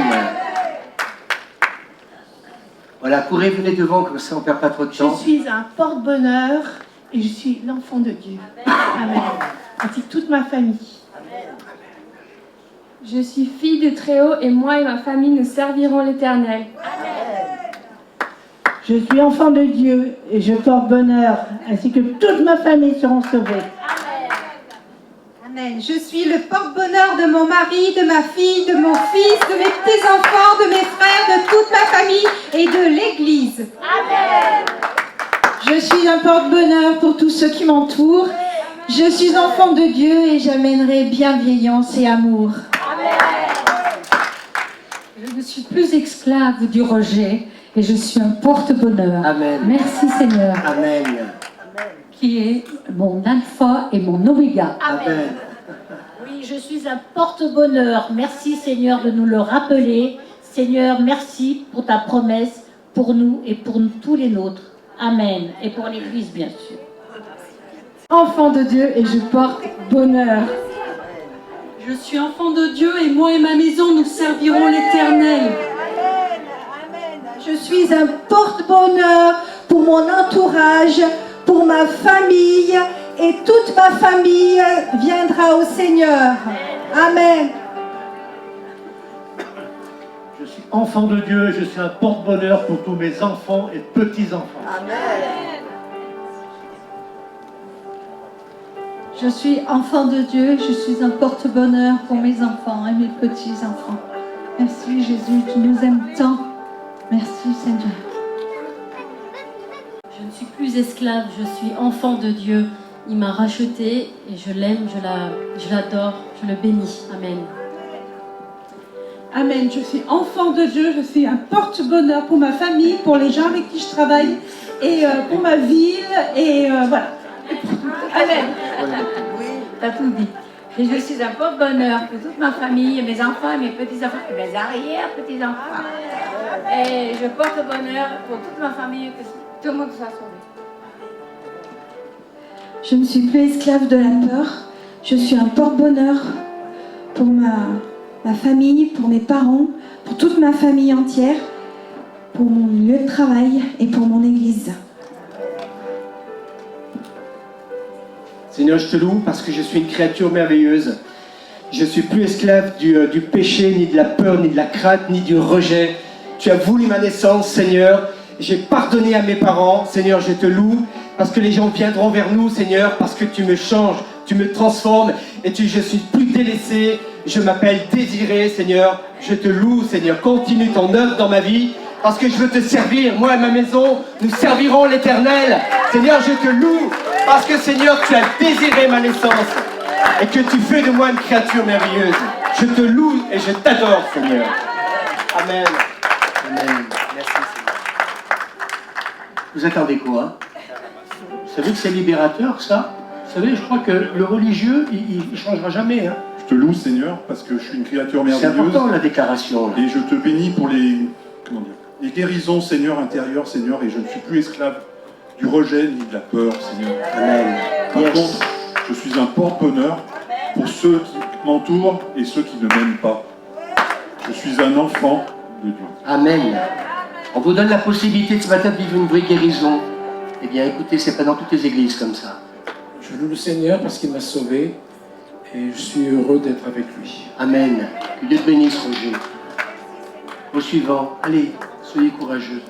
Voilà, courez, venez devant, comme ça on ne perd pas trop de temps. Je suis un porte-bonheur et je suis l'enfant de Dieu. Amen. Ainsi que toute ma famille. Je suis fille du Très-Haut et moi et ma famille nous servirons l'Éternel. Je suis enfant de Dieu et je porte bonheur, ainsi que toute ma famille seront sauvées. Amen. Je suis le porte-bonheur de mon mari, de ma fille, de mon fils, de mes petits-enfants, de mes frères, de toute ma famille et de l'Église. Je suis un porte-bonheur pour tous ceux qui m'entourent. Je suis enfant de Dieu et j'amènerai bienveillance et amour. Je ne suis plus esclave du rejet et je suis un porte-bonheur. Amen. Merci Seigneur, Amen. qui est mon alpha et mon oméga. Amen. Oui, je suis un porte-bonheur. Merci Seigneur de nous le rappeler. Seigneur, merci pour ta promesse pour nous et pour tous les nôtres. Amen. Et pour l'Église, bien sûr. Enfant de Dieu et je porte bonheur. Je suis enfant de Dieu et moi et ma maison, nous servirons l'Éternel. Je suis un porte-bonheur pour mon entourage, pour ma famille, et toute ma famille viendra au Seigneur. Amen. Je suis enfant de Dieu, je suis un porte-bonheur pour tous mes enfants et petits-enfants. Je suis enfant de Dieu, je suis un porte-bonheur pour mes enfants et mes petits-enfants. Merci Jésus, tu nous aimes tant. Merci Seigneur. Je ne suis plus esclave, je suis enfant de Dieu. Il m'a racheté et je l'aime, je l'adore, je le bénis. Amen. Amen, je suis enfant de Dieu, je suis un porte-bonheur pour ma famille, pour les gens avec qui je travaille et pour ma ville et voilà. Amen. T'as tout dit. Et je suis un porte-bonheur pour toute ma famille, mes enfants, mes petits-enfants, mes arrière-petits-enfants. Et je porte bonheur pour toute ma famille, que tout le monde soit sauvé. Je ne suis plus esclave de la peur. Je suis un porte-bonheur pour ma famille, pour mes parents, pour toute ma famille entière, pour mon lieu de travail et pour mon église. Seigneur, je te loue parce que je suis une créature merveilleuse. Je ne suis plus esclave du péché, ni de la peur, ni de la crainte, ni du rejet. Tu as voulu ma naissance, Seigneur. J'ai pardonné à mes parents. Seigneur, je te loue parce que les gens viendront vers nous, Seigneur, parce que tu me changes, tu me transformes et je suis plus délaissé. Je m'appelle Désiré, Seigneur. Je te loue, Seigneur. Continue ton œuvre dans ma vie parce que je veux te servir. Moi et ma maison, nous servirons l'Éternel. Seigneur, je te loue parce que, Seigneur, tu as désiré ma naissance et que tu fais de moi une créature merveilleuse. Je te loue et je t'adore, Seigneur. Amen. Amen. Merci, Seigneur. Vous attendez quoi? Vous savez que c'est libérateur, ça? Vous savez, je crois que le religieux, il ne changera jamais. Hein. Je te loue, Seigneur, parce que je suis une créature merveilleuse. C'est important, la déclaration. Là. Et je te bénis pour les guérisons, Seigneur, intérieures, Seigneur, et je ne suis plus esclave du rejet ni de la peur, Seigneur. Amen. Par contre, je suis un porte-bonheur pour ceux qui m'entourent et ceux qui ne m'aiment pas. Je suis un enfant de Dieu. Amen. On vous donne la possibilité de ce matin de vivre une vraie guérison. Eh bien, écoutez, c'est pas dans toutes les églises comme ça. Je loue le Seigneur parce qu'il m'a sauvé et je suis heureux d'être avec lui. Amen. Que Dieu te bénisse, Roger. Au suivant, allez, soyez courageux.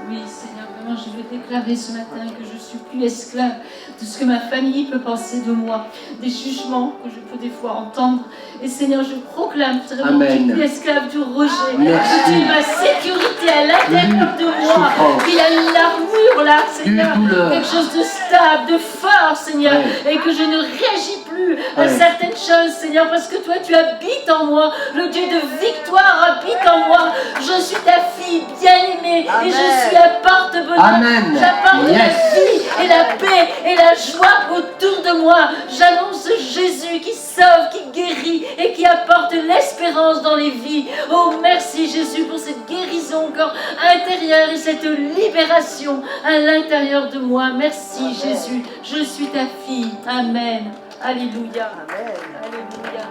Oui, Seigneur, vraiment, je veux déclarer ce matin que je suis plus esclave de ce que ma famille peut penser de moi, des jugements que je peux des fois entendre. Et Seigneur, je proclame vraiment que je suis plus esclave du rejet. Merci. Que tu es ma sécurité à l'intérieur de moi. Qu'il y a une armure là, Seigneur. Quelque chose de stable, de fort, Seigneur. Et que je ne réagis plus à certaines choses, Seigneur, parce que toi, tu habites en moi. Le Dieu de victoire habite en moi. Je suis ta fille bien-aimée. Et je suis un porte-bonheur. J'apporte la vie et la paix et la joie autour de moi. J'annonce Jésus qui sauve, qui guérit et qui apporte l'espérance dans les vies. Oh, merci Jésus pour cette guérison encore intérieure et cette libération à l'intérieur de moi. Merci Jésus, je suis ta fille. Amen. Alléluia. Amen. Alléluia.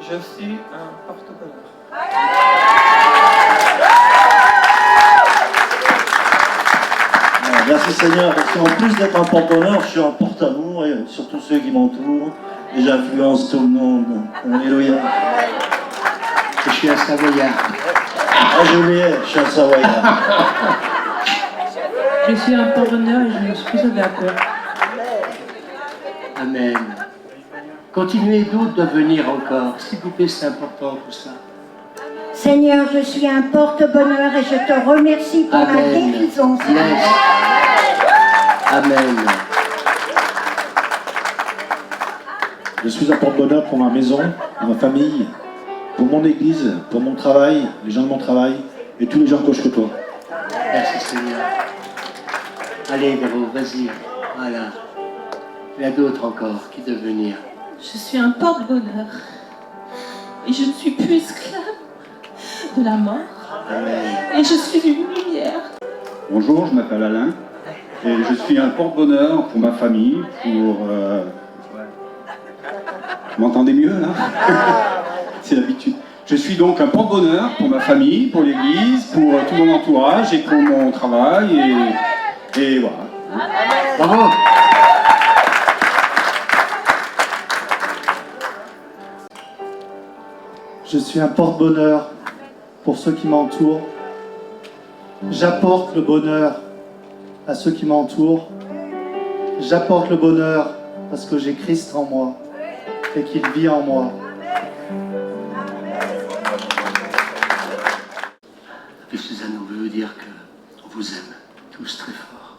Je suis un porte-bonheur. Merci Seigneur, parce qu'en plus d'être un porte-bonheur, je suis un porte-amour, et surtout ceux qui m'entourent, et j'influence tout le monde. Alléluia. Je suis un Savoyard. Ah, j'ai oublié, je suis un Savoyard. Je suis un porte-bonheur et je ne suis plus d'accord. Amen. Continuez, d'autres doivent venir encore. S'il vous plaît, c'est important tout ça. Seigneur, je suis un porte-bonheur et je te remercie pour ma guérison. Yes. Amen. Je suis un porte-bonheur pour ma maison, pour ma famille, pour mon église, pour mon travail, les gens de mon travail et tous les gens que je côtoie. Merci Seigneur. Allez, Véro, vas-y. Voilà. Il y a d'autres encore qui doivent venir. Je suis un porte-bonheur et je ne suis plus esclave de la mort. Amen. Et je suis une lumière. Bonjour, je m'appelle Alain et je suis un porte-bonheur pour ma famille, pour... Vous m'entendez mieux là? C'est l'habitude. Je suis donc un porte-bonheur pour ma famille, pour l'église, pour tout mon entourage et pour mon travail et voilà. Bravo. Je suis un porte-bonheur pour ceux qui m'entourent. J'apporte le bonheur à ceux qui m'entourent. J'apporte le bonheur parce que j'ai Christ en moi et qu'il vit en moi. Et Suzanne, on veut vous dire qu'on vous aime tous très fort.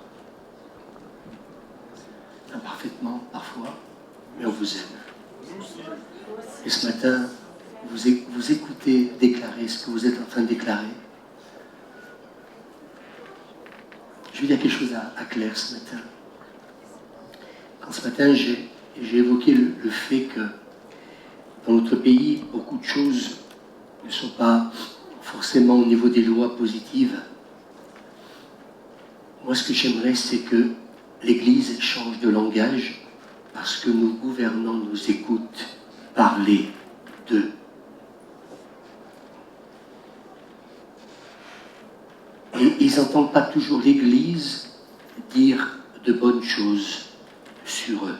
Imparfaitement, parfois, mais on vous aime. Et ce matin, vous écoutez déclarer ce que vous êtes en train de déclarer. Je vais dire quelque chose à Claire ce matin. Quand ce matin, j'ai évoqué le fait que dans notre pays, beaucoup de choses ne sont pas forcément au niveau des lois positives. Moi, ce que j'aimerais, c'est que l'Église change de langage parce que nos gouvernants nous écoutent parler d'eux. Et ils n'entendent pas toujours l'Église dire de bonnes choses sur eux.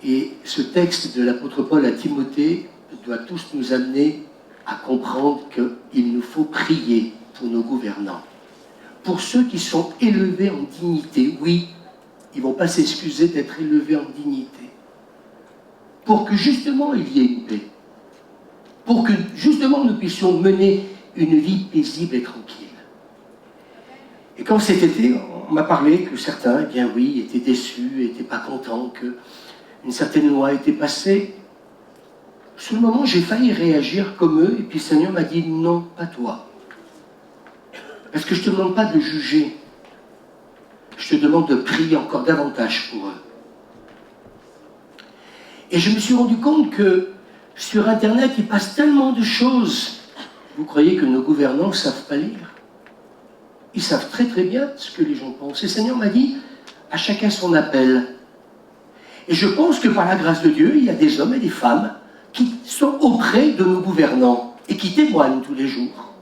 Et ce texte de l'apôtre Paul à Timothée doit tous nous amener à comprendre qu'il nous faut prier pour nos gouvernants. Pour ceux qui sont élevés en dignité, oui, ils ne vont pas s'excuser d'être élevés en dignité. Pour que justement il y ait une paix. Pour que justement nous puissions mener une vie paisible et tranquille. Et quand cet été, on m'a parlé que certains, eh bien oui, étaient déçus, n'étaient pas contents qu'une certaine loi était passée. Sur le moment, j'ai failli réagir comme eux, et puis le Seigneur m'a dit non, pas toi. Parce que je ne te demande pas de juger. Je te demande de prier encore davantage pour eux. Et je me suis rendu compte que sur Internet, il passe tellement de choses. Vous croyez que nos gouvernants ne savent pas lire? Ils savent très très bien ce que les gens pensent. Et le Seigneur m'a dit, à chacun son appel. Et je pense que par la grâce de Dieu, il y a des hommes et des femmes qui sont auprès de nos gouvernants et qui témoignent tous les jours.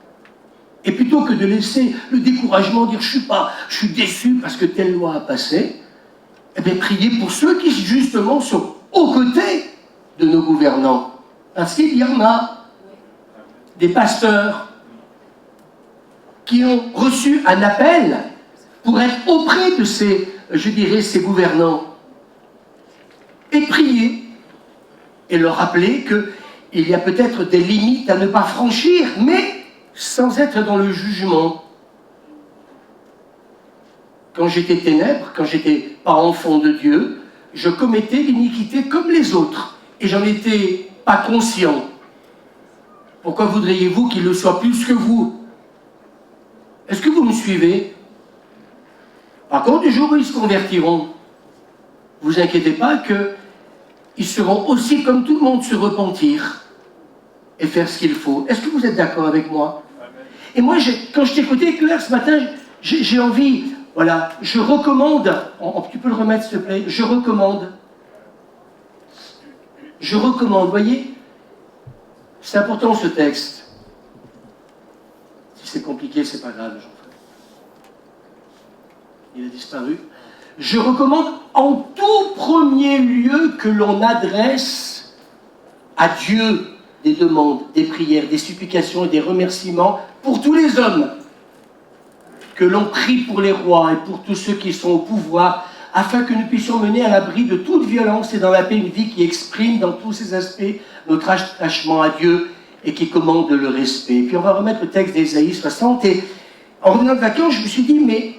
Et plutôt que de laisser le découragement dire je suis déçu parce que telle loi a passé, eh bien priez pour ceux qui justement sont aux côtés de nos gouvernants. Parce qu'il y en a des pasteurs qui ont reçu un appel pour être auprès de ces gouvernants et prier et leur rappeler qu'il y a peut-être des limites à ne pas franchir, mais sans être dans le jugement. Quand j'étais ténèbres, quand j'étais pas enfant de Dieu, je commettais l'iniquité comme les autres et j'en étais pas conscient. Pourquoi voudriez-vous qu'il le soit plus que vous? Est-ce que vous me suivez? Par contre, du jour où ils se convertiront, vous inquiétez pas qu'ils seront aussi comme tout le monde se repentir et faire ce qu'il faut. Est-ce que vous êtes d'accord avec moi? Et moi, quand je t'écoutais, Claire, ce matin, j'ai envie, voilà, je recommande, tu peux le remettre s'il te plaît, je recommande, vous voyez, c'est important ce texte. Si c'est compliqué, c'est pas grave, j'en ferai. il a disparu. Je recommande en tout premier lieu que l'on adresse à Dieu des demandes, des prières, des supplications et des remerciements pour tous les hommes. Que l'on prie pour les rois et pour tous ceux qui sont au pouvoir, afin que nous puissions mener à l'abri de toute violence et dans la paix une vie qui exprime dans tous ses aspects notre attachement à Dieu et qui commande le respect. Et puis on va remettre le texte d'Ésaïe 60, et en revenant de vacances, je me suis dit, mais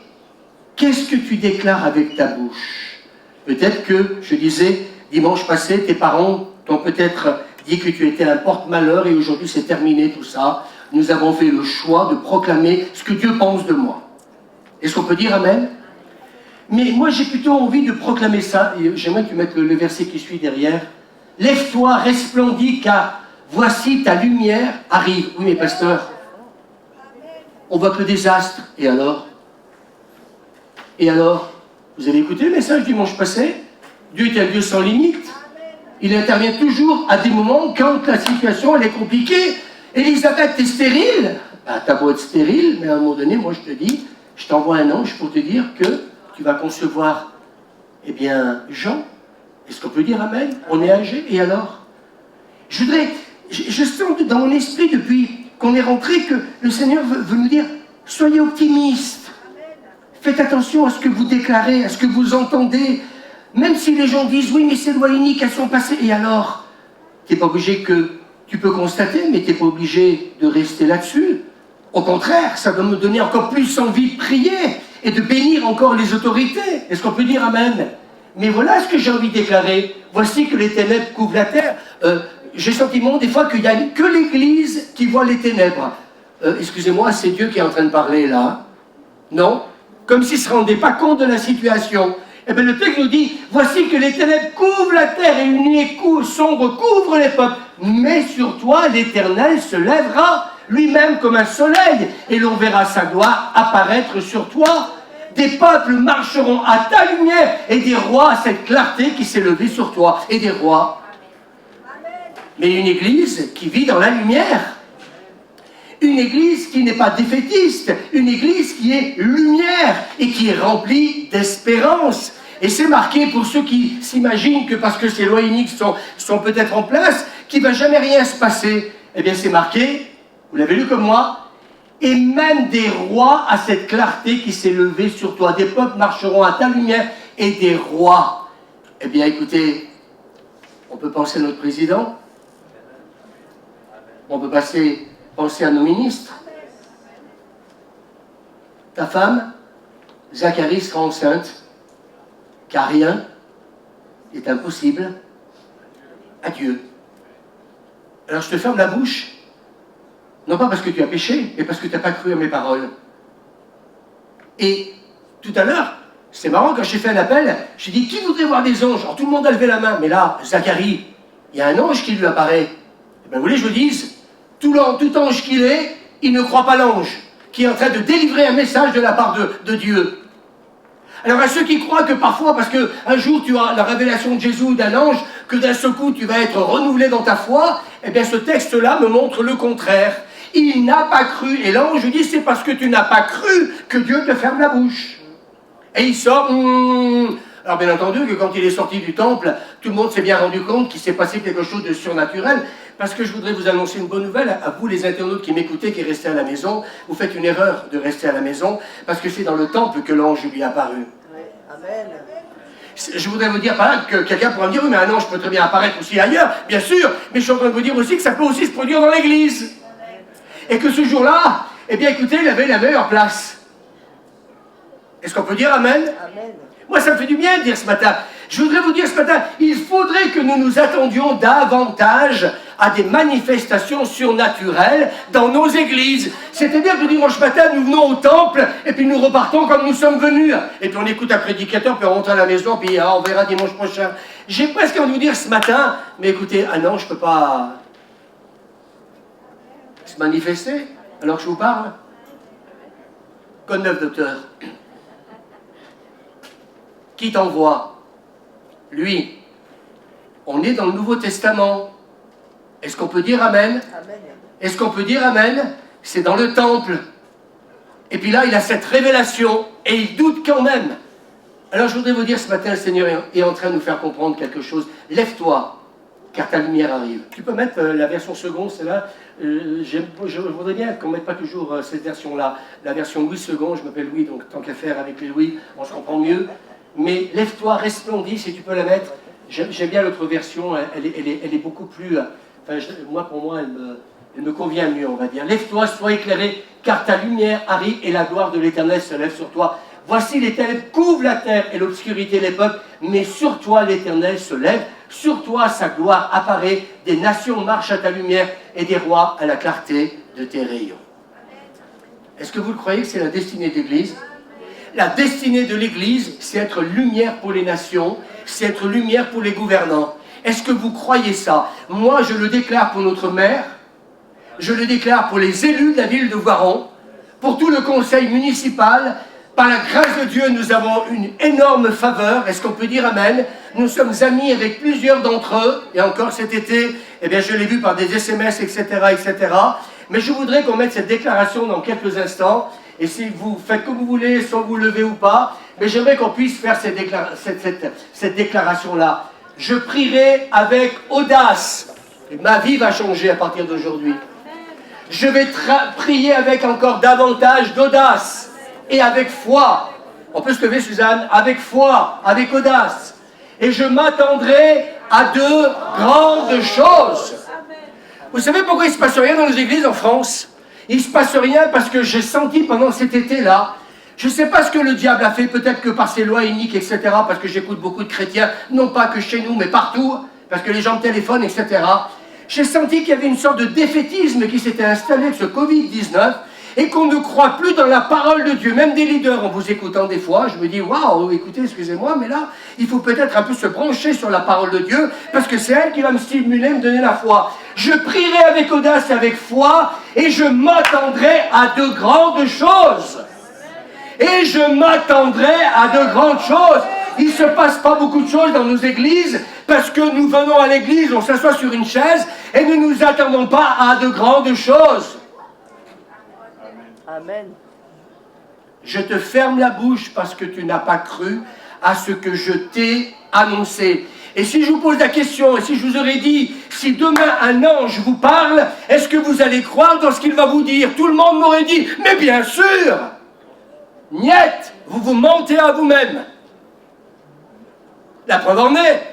qu'est-ce que tu déclares avec ta bouche? Peut-être que, je disais, dimanche passé, tes parents t'ont peut-être dit que tu étais un porte-malheur et aujourd'hui c'est terminé tout ça. Nous avons fait le choix de proclamer ce que Dieu pense de moi. Est-ce qu'on peut dire Amen? Mais moi j'ai plutôt envie de proclamer ça, et j'aimerais que tu mettes le verset qui suit derrière. Lève-toi, resplendis, car voici ta lumière arrive. Oui mais pasteur, on voit que le désastre. Et alors? Et alors? Vous avez écouté le message dimanche passé? Dieu est un Dieu sans limite. Il intervient toujours à des moments quand la situation elle est compliquée. Élisabeth, t'es stérile? Bah, t'as beau être stérile, mais à un moment donné, moi je te dis, je t'envoie un ange pour te dire que tu vas concevoir, eh bien, Jean. Est-ce qu'on peut dire Amen? On est âgé, et alors? Je sens dans mon esprit depuis qu'on est rentré que le Seigneur veut nous dire, soyez optimistes. Faites attention à ce que vous déclarez, à ce que vous entendez. Même si les gens disent, oui, mais ces lois iniques, elles sont passées. Et alors? T'es pas obligé que... Tu peux constater, mais t'es pas obligé de rester là-dessus. Au contraire, ça doit me donner encore plus envie de prier et de bénir encore les autorités. Est-ce qu'on peut dire Amen? Mais voilà ce que j'ai envie de déclarer. Voici que les ténèbres couvrent la terre. J'ai le sentiment des fois qu'il n'y a que l'Église qui voit les ténèbres. Excusez-moi, c'est Dieu qui est en train de parler là. Non? Comme s'il ne se rendait pas compte de la situation. Eh bien le texte nous dit, voici que les ténèbres couvrent la terre et une nuée sombre couvre les peuples. Mais sur toi, l'Éternel se lèvera lui-même comme un soleil, et l'on verra sa gloire apparaître sur toi. Des peuples marcheront à ta lumière, et des rois à cette clarté qui s'est levée sur toi. Et des rois. Mais une église qui vit dans la lumière. Une église qui n'est pas défaitiste, une église qui est lumière et qui est remplie d'espérance. Et c'est marqué pour ceux qui s'imaginent que parce que ces lois iniques sont peut-être en place, qu'il ne va jamais rien se passer. Eh bien c'est marqué, vous l'avez lu comme moi, et même des rois à cette clarté qui s'est levée sur toi. Des peuples marcheront à ta lumière et des rois. Eh bien écoutez, on peut penser à notre président, on peut penser à nos ministres. Ta femme, Zacharie, sera enceinte, car rien n'est impossible à Dieu. Alors je te ferme la bouche, non pas parce que tu as péché, mais parce que tu n'as pas cru à mes paroles. Et tout à l'heure, c'est marrant, quand j'ai fait un appel, j'ai dit, qui voudrait voir des anges? Alors tout le monde a levé la main, mais là, Zacharie, il y a un ange qui lui apparaît. Et bien vous voulez que je vous dise, tout ange qu'il est, il ne croit pas l'ange, qui est en train de délivrer un message de la part de Dieu. Alors à ceux qui croient que parfois, parce qu'un jour tu as la révélation de Jésus ou d'un ange, que d'un seul coup tu vas être renouvelé dans ta foi, eh bien ce texte-là me montre le contraire. Il n'a pas cru, et l'ange dit, c'est parce que tu n'as pas cru que Dieu te ferme la bouche. Et il sort, Alors bien entendu que quand il est sorti du temple, tout le monde s'est bien rendu compte qu'il s'est passé quelque chose de surnaturel, parce que je voudrais vous annoncer une bonne nouvelle à vous les internautes qui m'écoutez, qui restez à la maison. Vous faites une erreur de rester à la maison, parce que c'est dans le temple que l'ange lui est apparu. Amen. Je voudrais vous dire par là que quelqu'un pourra me dire, oui mais un ange peut très bien apparaître aussi ailleurs, bien sûr, mais je suis en train de vous dire aussi que ça peut aussi se produire dans l'église. Et que ce jour-là, eh bien écoutez, il avait la meilleure place. Est-ce qu'on peut dire Amen? Amen. Moi ça me fait du bien de dire ce matin. Je voudrais vous dire ce matin, il faudrait que nous nous attendions davantage à des manifestations surnaturelles dans nos églises. C'est-à-dire que dimanche matin, nous venons au temple et puis nous repartons comme nous sommes venus. Et puis on écoute un prédicateur, puis on rentre à la maison, puis on verra dimanche prochain. J'ai presque envie de vous dire ce matin, mais écoutez, un ange ne peut pas se manifester alors que je vous parle. Code 9, docteur. Qui t'envoie? Lui. On est dans le Nouveau Testament. Est-ce qu'on peut dire Amen? Est-ce qu'on peut dire Amen? C'est dans le temple. Et puis là, il a cette révélation. et ils doutent quand même. Alors je voudrais vous dire ce matin, le Seigneur est en train de nous faire comprendre quelque chose. Lève-toi, car ta lumière arrive. Tu peux mettre la version seconde, celle-là. Je voudrais bien qu'on ne mette pas toujours cette version-là. La version Louis II, je m'appelle Louis, donc tant qu'à faire avec les Louis, on se comprend mieux. Mais lève-toi, resplendis, si tu peux la mettre. J'aime bien l'autre version, elle est beaucoup plus... pour moi, elle me convient mieux, on va dire. Lève-toi, sois éclairé, car ta lumière arrive et la gloire de l'Éternel se lève sur toi. Voici les ténèbres couvrent la terre et l'obscurité les peuples, mais sur toi l'Éternel se lève, sur toi sa gloire apparaît, des nations marchent à ta lumière et des rois à la clarté de tes rayons. Est-ce que vous le croyez que c'est la destinée de l'Église? La destinée de l'Église, c'est être lumière pour les nations, c'est être lumière pour les gouvernants. Est-ce que vous croyez ça? Moi, je le déclare pour notre maire, je le déclare pour les élus de la ville de Voiron, pour tout le conseil municipal. Par la grâce de Dieu, nous avons une énorme faveur. Est-ce qu'on peut dire amen? Nous sommes amis avec plusieurs d'entre eux. Et encore cet été, eh bien, je l'ai vu par des SMS, etc., etc. Mais je voudrais qu'on mette cette déclaration dans quelques instants. Et si vous faites comme vous voulez, soit vous levez ou pas, mais j'aimerais qu'on puisse faire cette déclaration-là. Je prierai avec audace. Et ma vie va changer à partir d'aujourd'hui. Je vais prier avec encore davantage d'audace. Et avec foi, on peut se lever Suzanne, avec foi, avec audace. Et je m'attendrai à de grandes choses. Vous savez pourquoi il ne se passe rien dans nos églises en France? Il ne se passe rien parce que j'ai senti pendant cet été-là, je ne sais pas ce que le diable a fait, peut-être que par ses lois iniques, etc., parce que j'écoute beaucoup de chrétiens, non pas que chez nous, mais partout, parce que les gens me téléphonent, etc. J'ai senti qu'il y avait une sorte de défaitisme qui s'était installé avec ce Covid-19, et qu'on ne croit plus dans la parole de Dieu. Même des leaders, en vous écoutant des fois, je me dis, waouh, écoutez, excusez-moi, mais là, il faut peut-être un peu se brancher sur la parole de Dieu, parce que c'est elle qui va me stimuler, me donner la foi. Je prierai avec audace et avec foi, et je m'attendrai à de grandes choses. Et je m'attendrai à de grandes choses. Il ne se passe pas beaucoup de choses dans nos églises, parce que nous venons à l'église, on s'assoit sur une chaise, et nous ne nous attendons pas à de grandes choses. Amen. Je te ferme la bouche parce que tu n'as pas cru à ce que je t'ai annoncé. Et si je vous pose la question, et si je vous aurais dit, si demain un ange vous parle, est-ce que vous allez croire dans ce qu'il va vous dire? Tout le monde m'aurait dit, mais bien sûr! Niet, vous vous mentez à vous-même. La preuve en est,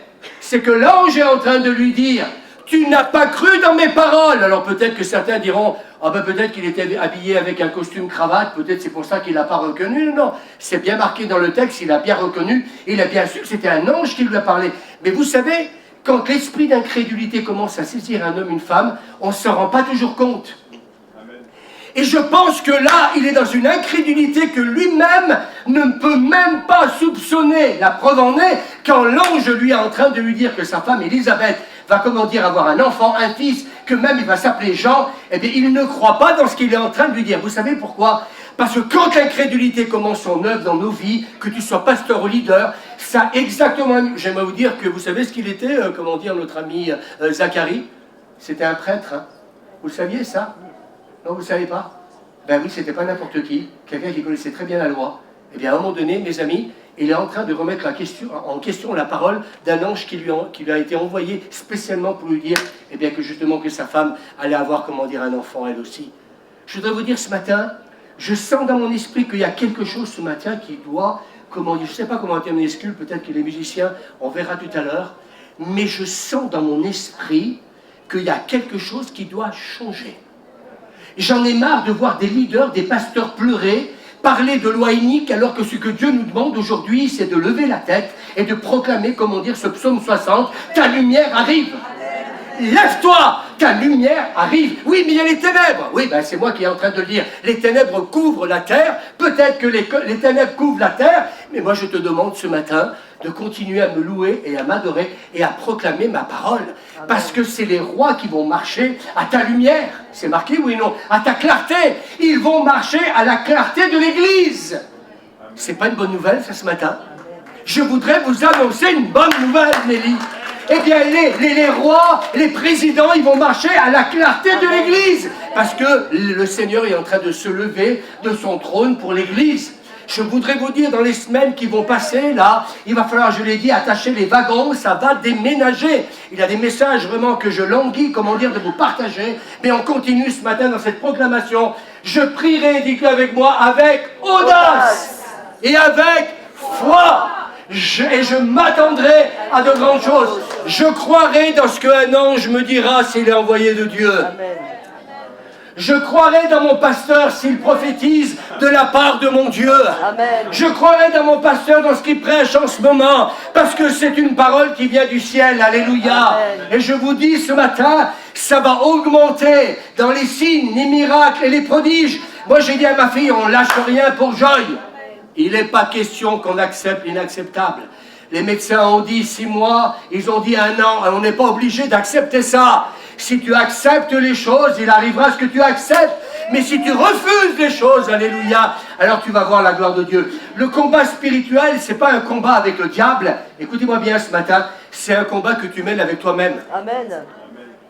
c'est que l'ange est en train de lui dire, tu n'as pas cru dans mes paroles. Alors peut-être que certains diront, ah ben peut-être qu'il était habillé avec un costume cravate, peut-être c'est pour ça qu'il n'a pas reconnu. Non, c'est bien marqué dans le texte, il a bien reconnu, il a bien su que c'était un ange qui lui a parlé. Mais vous savez, quand l'esprit d'incrédulité commence à saisir un homme, une femme, on ne se rend pas toujours compte. Et je pense que là, il est dans une incrédulité que lui-même ne peut même pas soupçonner. La preuve en est, quand l'ange lui est en train de lui dire que sa femme Élisabeth va, comment dire, avoir un enfant, un fils, que même il va s'appeler Jean, eh bien, il ne croit pas dans ce qu'il est en train de lui dire. Vous savez pourquoi? Parce que quand l'incrédulité commence son œuvre dans nos vies, que tu sois pasteur ou leader, ça exactement... J'aimerais vous dire que vous savez ce qu'il était, comment dire, notre ami Zacharie? C'était un prêtre, hein. Vous le saviez, ça? Non, vous ne savez pas? Ben oui, c'était pas n'importe qui, quelqu'un qui connaissait très bien la loi. Eh bien, à un moment donné, mes amis, il est en train de remettre en question la parole d'un ange qui lui a été envoyé spécialement pour lui dire, eh bien, que justement, que sa femme allait avoir, comment dire, un enfant, elle aussi. Je voudrais vous dire ce matin, je sens dans mon esprit qu'il y a quelque chose ce matin qui doit, comment dire, je ne sais pas comment dire minuscule, peut-être que les musiciens, on verra tout à l'heure, mais je sens dans mon esprit qu'il y a quelque chose qui doit changer. J'en ai marre de voir des leaders, des pasteurs pleurer, parler de loi inique, alors que ce que Dieu nous demande aujourd'hui, c'est de lever la tête et de proclamer, comment dire, ce psaume 60, « Ta lumière arrive !» Lève-toi, ta lumière arrive. Oui, mais il y a les ténèbres. Oui, ben c'est moi qui est en train de le dire. Les ténèbres couvrent la terre. Peut-être que les ténèbres couvrent la terre. Mais moi, je te demande ce matin de continuer à me louer et à m'adorer et à proclamer ma parole. Amen. Parce que c'est les rois qui vont marcher à ta lumière. C'est marqué, oui, non, à ta clarté. Ils vont marcher à la clarté de l'Église. C'est pas une bonne nouvelle, ça, ce matin? Je voudrais vous annoncer une bonne nouvelle, Nelly. Eh bien, les rois, les présidents, ils vont marcher à la clarté de l'Église. Parce que le Seigneur est en train de se lever de son trône pour l'Église. Je voudrais vous dire, dans les semaines qui vont passer, là, il va falloir, je l'ai dit, attacher les wagons, ça va déménager. Il y a des messages vraiment que je languis, comment dire, de vous partager, mais on continue ce matin dans cette proclamation. Je prierai, dites-le avec moi, avec audace et avec foi. Et je m'attendrai à de grandes choses. Je croirai dans ce qu'un ange me dira s'il est envoyé de Dieu. Amen. Je croirai dans mon pasteur s'il prophétise de la part de mon Dieu. Amen. Je croirai dans mon pasteur dans ce qu'il prêche en ce moment, parce que c'est une parole qui vient du ciel. Alléluia. Amen. Et je vous dis ce matin, ça va augmenter dans les signes, les miracles et les prodiges. Moi j'ai dit à ma fille, on lâche rien pour Joy. Il n'est pas question qu'on accepte l'inacceptable. Les médecins ont dit 6 mois, ils ont dit 1 an, on n'est pas obligé d'accepter ça. Si tu acceptes les choses, il arrivera ce que tu acceptes. Mais si tu refuses les choses, alléluia, alors tu vas voir la gloire de Dieu. Le combat spirituel, ce n'est pas un combat avec le diable. Écoutez-moi bien ce matin, c'est un combat que tu mènes avec toi-même. Amen.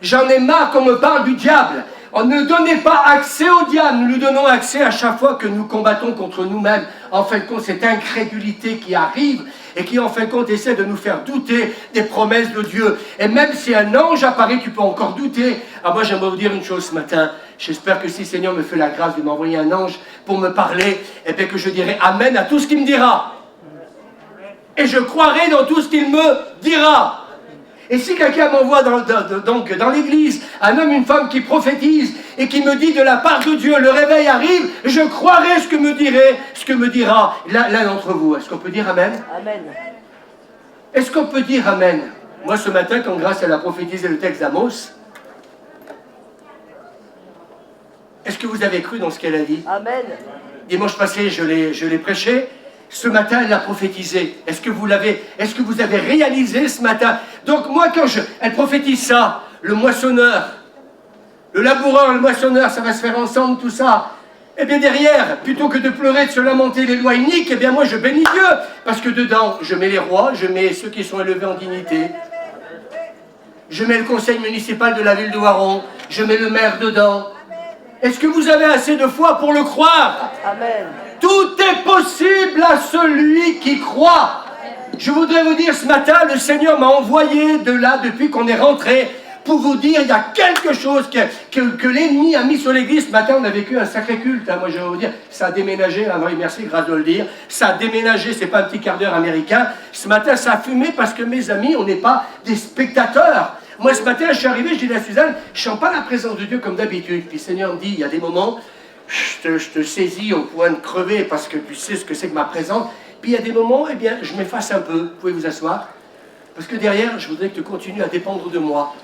J'en ai marre qu'on me parle du diable. On ne donnait pas accès au diable, nous lui donnons accès à chaque fois que nous combattons contre nous-mêmes. En fin de compte, cette incrédulité qui arrive et qui en fin de compte essaie de nous faire douter des promesses de Dieu. Et même si un ange apparaît, tu peux encore douter. Alors moi j'aimerais vous dire une chose ce matin. J'espère que si le Seigneur me fait la grâce de m'envoyer un ange pour me parler, et bien que je dirai Amen à tout ce qu'il me dira. Et je croirai dans tout ce qu'il me dira. Et si quelqu'un m'envoie dans l'église, un homme, une femme qui prophétise et qui me dit de la part de Dieu, le réveil arrive, je croirai ce que me dira l'un d'entre vous. Est-ce qu'on peut dire Amen? Amen. Est-ce qu'on peut dire Amen? Moi ce matin, quand Grâce elle a prophétisé le texte d'Amos, est-ce que vous avez cru dans ce qu'elle a dit? Amen. Dimanche passé, je l'ai prêché. Ce matin, elle l'a prophétisé. Est-ce que vous avez réalisé ce matin? Donc moi, quand elle prophétise ça, le moissonneur, le laboureur, le moissonneur, ça va se faire ensemble, tout ça. Eh bien derrière, plutôt que de pleurer, de se lamenter les lois iniques, eh bien moi je bénis Dieu. Parce que dedans, je mets les rois, je mets ceux qui sont élevés en dignité. Je mets le conseil municipal de la ville de Waron, je mets le maire dedans. Est-ce que vous avez assez de foi pour le croire? Amen. Tout est possible à celui qui croit. Je voudrais vous dire ce matin, le Seigneur m'a envoyé de là depuis qu'on est rentré pour vous dire, il y a quelque chose que l'ennemi a mis sur l'église. Ce matin, on a vécu un sacré culte. Moi, je vais vous dire, ça a déménagé. Marie, merci, grâce de le dire. Ça a déménagé, c'est pas un petit quart d'heure américain. Ce matin, ça a fumé parce que mes amis, on n'est pas des spectateurs. Moi, ce matin, je suis arrivé, je dis à Suzanne, je ne sens pas la présence de Dieu comme d'habitude. Puis le Seigneur me dit, il y a des moments, je te saisis au point de crever parce que tu sais ce que c'est que ma présence. Puis il y a des moments, eh bien, je m'efface un peu. Vous pouvez vous asseoir. Parce que derrière, je voudrais que tu continues à dépendre de moi.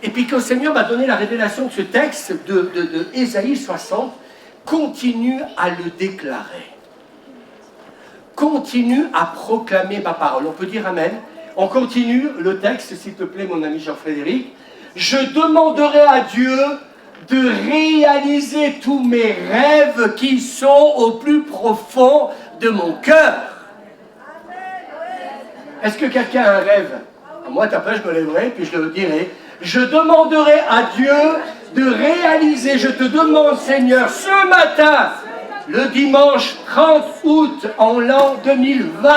Et puis quand le Seigneur m'a donné la révélation de ce texte de Ésaïe 60, continue à le déclarer. Continue à proclamer ma parole. On peut dire Amen. On continue le texte, s'il te plaît, mon ami Jean-Frédéric. Je demanderai à Dieu de réaliser tous mes rêves qui sont au plus profond de mon cœur. Est-ce que quelqu'un a un rêve? Moi, après, je me lèverai, puis je le dirai. Je demanderai à Dieu de réaliser, je te demande, Seigneur, ce matin, le dimanche 30 août en l'an 2020,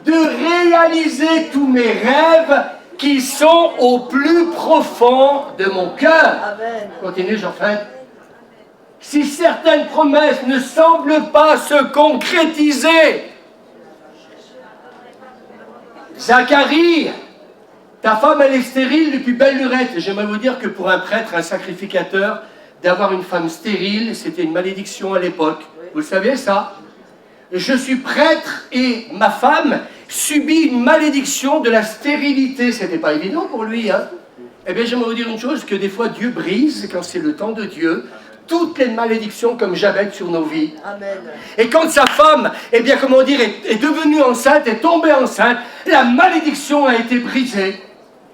de réaliser tous mes rêves qui sont au plus profond de mon cœur. Amen. Continue, Jean-François. Si certaines promesses ne semblent pas se concrétiser, Zacharie, ta femme elle est stérile depuis belle lurette. J'aimerais vous dire que pour un prêtre, un sacrificateur, d'avoir une femme stérile, c'était une malédiction à l'époque. Vous le savez ça? Je suis prêtre et ma femme subit une malédiction de la stérilité. C'était pas évident pour lui, hein? Eh bien, j'aimerais vous dire une chose, que des fois Dieu brise, quand c'est le temps de Dieu, toutes les malédictions comme Jabez sur nos vies. Amen. Et quand sa femme, eh bien, comment dire, est devenue enceinte, est tombée enceinte, la malédiction a été brisée.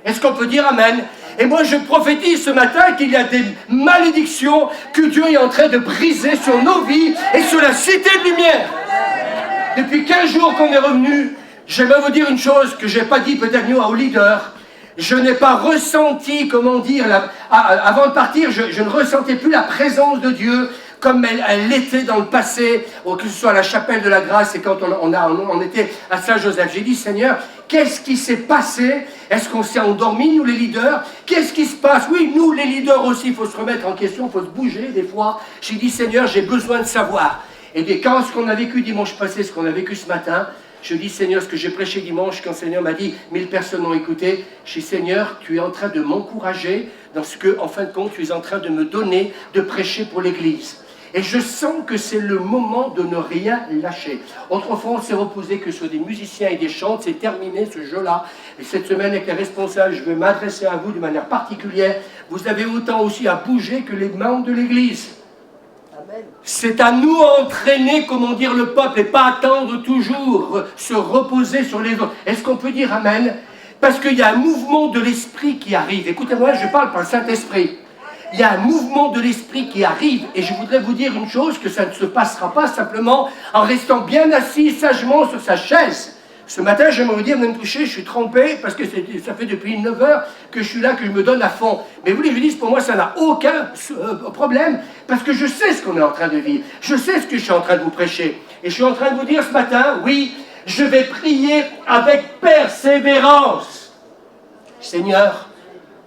Est-ce qu'on peut dire Amen? Et moi, je prophétise ce matin qu'il y a des malédictions que Dieu est en train de briser sur nos vies et sur la cité de lumière. Depuis 15 jours qu'on est revenu, j'aimerais vous dire une chose que je n'ai pas dit peut-être nous aux leaders. Je n'ai pas ressenti, comment dire, avant de partir, je ne ressentais plus la présence de Dieu comme elle l'était dans le passé, que ce soit à la chapelle de la grâce et quand on était à Saint-Joseph. J'ai dit, Seigneur, qu'est-ce qui s'est passé? Est-ce qu'on s'est endormi, nous les leaders? Qu'est-ce qui se passe? Oui, nous les leaders aussi, il faut se remettre en question, il faut se bouger des fois. J'ai dit, Seigneur, j'ai besoin de savoir. Et bien, quand ce qu'on a vécu dimanche passé, ce qu'on a vécu ce matin, je dis, Seigneur, ce que j'ai prêché dimanche, quand le Seigneur m'a dit, 1000 personnes ont écouté, je dis, Seigneur, tu es en train de m'encourager dans ce que, en fin de compte, tu es en train de me donner, de prêcher pour l'Église. Et je sens que c'est le moment de ne rien lâcher. Autrefois, on s'est reposé que sur des musiciens et des chants. C'est terminé ce jeu-là. Et cette semaine, avec les responsables, je vais m'adresser à vous de manière particulière. Vous avez autant aussi à bouger que les membres de l'Église. C'est à nous entraîner, comment dire, le peuple, et pas attendre toujours, se reposer sur les autres. Est-ce qu'on peut dire Amen? Parce qu'il y a un mouvement de l'esprit qui arrive. Écoutez-moi, je parle par le Saint-Esprit. Il y a un mouvement de l'esprit qui arrive, et je voudrais vous dire une chose, que ça ne se passera pas simplement en restant bien assis sagement sur sa chaise. Ce matin, j'aimerais vous dire, même touché, je suis trempé, parce que ça fait depuis 9 heures que je suis là, que je me donne à fond. Mais vous voulez que je vous dise, pour moi, ça n'a aucun problème, parce que je sais ce qu'on est en train de vivre. Je sais ce que je suis en train de vous prêcher. Et je suis en train de vous dire ce matin, oui, je vais prier avec persévérance. Seigneur,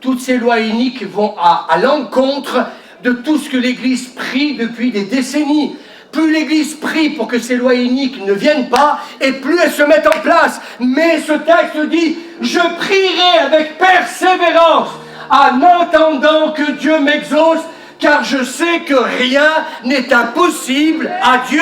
toutes ces lois iniques vont à l'encontre de tout ce que l'Église prie depuis des décennies. Plus l'Église prie pour que ces lois iniques ne viennent pas, et plus elles se mettent en place. Mais ce texte dit, je prierai avec persévérance, en attendant que Dieu m'exauce, car je sais que rien n'est impossible à Dieu.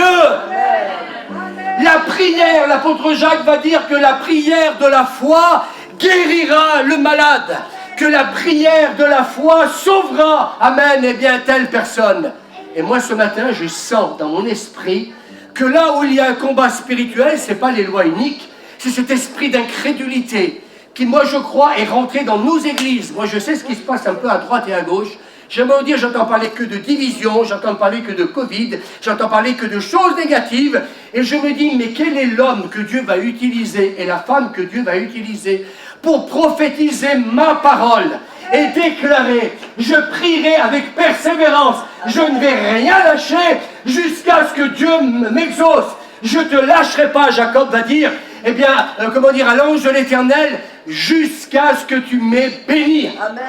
La prière, l'apôtre Jacques va dire que la prière de la foi guérira le malade, que la prière de la foi sauvera, amen, et bien telle personne. Et moi ce matin, je sens dans mon esprit que là où il y a un combat spirituel, ce n'est pas les lois iniques, c'est cet esprit d'incrédulité qui, moi je crois, est rentré dans nos églises. Moi je sais ce qui se passe un peu à droite et à gauche. J'aimerais vous dire, j'entends parler que de division, j'entends parler que de Covid, j'entends parler que de choses négatives, et je me dis, mais quel est l'homme que Dieu va utiliser et la femme que Dieu va utiliser pour prophétiser ma parole et déclarer, je prierai avec persévérance, je ne vais rien lâcher jusqu'à ce que Dieu m'exauce. Je ne te lâcherai pas, Jacob va dire, eh bien, comment dire, à l'ange de l'Éternel, jusqu'à ce que tu m'aies béni. Amen.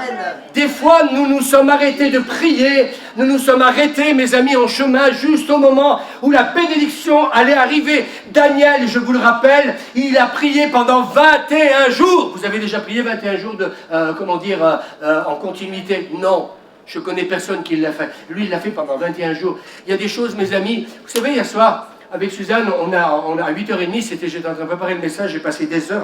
Des fois, nous nous sommes arrêtés de prier, nous nous sommes arrêtés, mes amis, en chemin, juste au moment où la bénédiction allait arriver. Daniel, je vous le rappelle, il a prié pendant 21 jours. Vous avez déjà prié 21 jours en continuité? Non. Je connais personne qui l'a fait. Lui, il l'a fait pendant 21 jours. Il y a des choses, mes amis, vous savez, hier soir, avec Suzanne, on a à 8h30, j'étais en train de préparer le message, j'ai passé des heures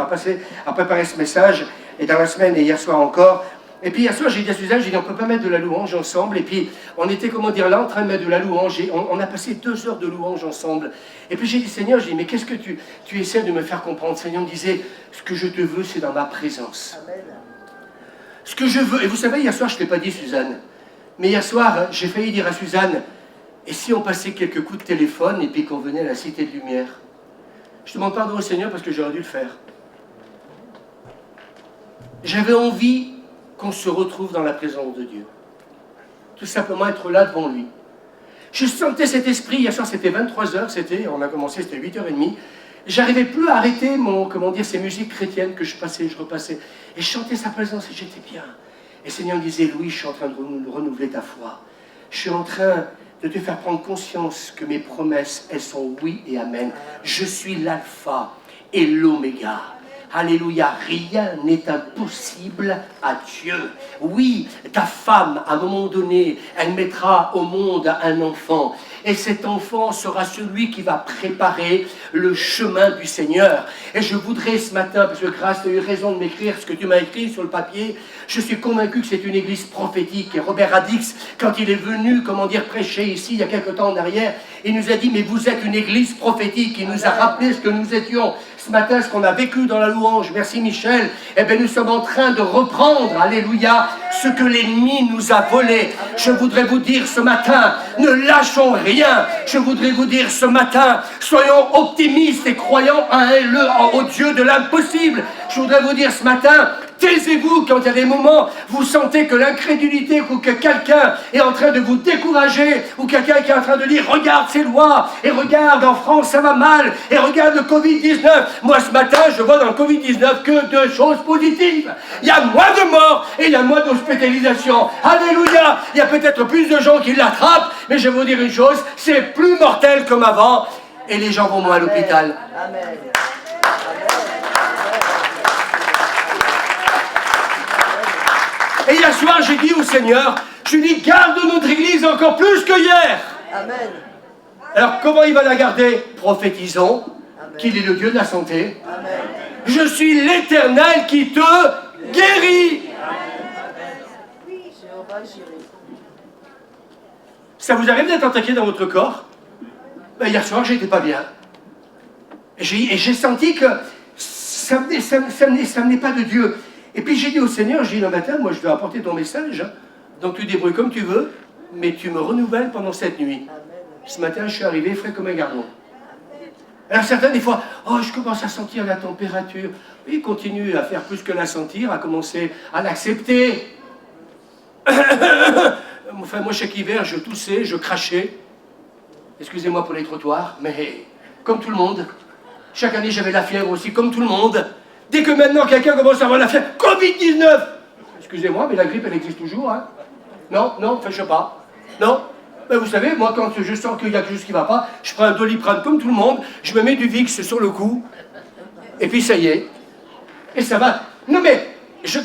à préparer ce message, et dans la semaine, et hier soir encore. Et puis hier soir, j'ai dit à Suzanne, j'ai dit, on ne peut pas mettre de la louange ensemble, et puis on était, là, en train de mettre de la louange, et on a passé 2 heures de louange ensemble. Et puis j'ai dit, Seigneur, j'ai dit, mais qu'est-ce que tu essaies de me faire comprendre? Seigneur me disait, ce que je te veux, c'est dans ma présence. Amen. Ce que je veux, et vous savez, hier soir, je ne l'ai pas dit, Suzanne, mais hier soir, j'ai failli dire à Suzanne, et si on passait quelques coups de téléphone et puis qu'on venait à la Cité de Lumière? Je demande pardon au Seigneur parce que j'aurais dû le faire. J'avais envie qu'on se retrouve dans la présence de Dieu. Tout simplement être là devant lui. Je sentais cet esprit, hier soir c'était 23h, on a commencé, c'était 8h30. J'arrivais plus à arrêter ces musiques chrétiennes que je passais, je repassais. Et je chantais sa présence et j'étais bien. Et le Seigneur me disait, Louis, je suis en train de renouveler ta foi. Je suis en train de te faire prendre conscience que mes promesses, elles sont oui et amen. Je suis l'alpha et l'oméga. Alléluia, rien n'est impossible à Dieu. Oui, ta femme, à un moment donné, elle mettra au monde un enfant. Et cet enfant sera celui qui va préparer le chemin du Seigneur. Et je voudrais ce matin, parce que Grâce a eu raison de m'écrire ce que tu m'as écrit sur le papier, je suis convaincu que c'est une église prophétique. Et Robert Radix, quand il est venu, prêcher ici, il y a quelque temps en arrière, il nous a dit, mais vous êtes une église prophétique. Il nous a rappelé ce que nous étions. Ce matin, ce qu'on a vécu dans la louange, merci Michel, eh bien nous sommes en train de reprendre, alléluia, ce que l'ennemi nous a volé. Je voudrais vous dire ce matin, ne lâchons rien. Je voudrais vous dire ce matin, soyons optimistes et croyons au Dieu de l'impossible. Je voudrais vous dire ce matin, Taisez-vous quand il y a des moments, vous sentez que l'incrédulité ou que quelqu'un est en train de vous décourager, ou quelqu'un qui est en train de dire « Regarde ces lois, et regarde, en France ça va mal, et regarde le Covid-19 ». Moi ce matin, je vois dans le Covid-19 que 2 choses positives. Il y a moins de morts et il y a moins d'hospitalisation. Alléluia. Il y a peut-être plus de gens qui l'attrapent, mais je vais vous dire une chose, c'est plus mortel comme avant, et les gens vont moins à l'hôpital. Amen. Et hier soir, j'ai dit au Seigneur, je lui dis, garde notre Église encore plus que hier. Amen. Alors, comment il va la garder? Prophétisons qu'il est le Dieu de la santé. Amen. Je suis l'Éternel qui te guérit. Ça vous arrive d'être attaqué dans votre corps? Ben, hier soir, j'étais pas bien. Et j'ai senti que ça venait pas de Dieu. Et puis j'ai dit au Seigneur, j'ai dit le matin, moi je vais apporter ton message, donc tu débrouilles comme tu veux, mais tu me renouvelles pendant cette nuit. Ce matin, je suis arrivé frais comme un gardon. Alors certains, des fois, oh, je commence à sentir la température. Oui, continue à faire plus que la sentir, à commencer à l'accepter. Enfin, moi, chaque hiver, je toussais, je crachais. Excusez-moi pour les trottoirs, mais comme tout le monde. Chaque année, j'avais la fièvre aussi, comme tout le monde. Dès que maintenant, quelqu'un commence à avoir la fièvre, Covid-19! Excusez-moi, mais la grippe, elle existe toujours, hein? Non, non, enfin, je sais pas. Non? Ben, vous savez, moi, quand je sens qu'il y a quelque chose qui ne va pas, je prends un Doliprane comme tout le monde, je me mets du Vicks sur le cou, et puis ça y est. Et ça va. Non, mais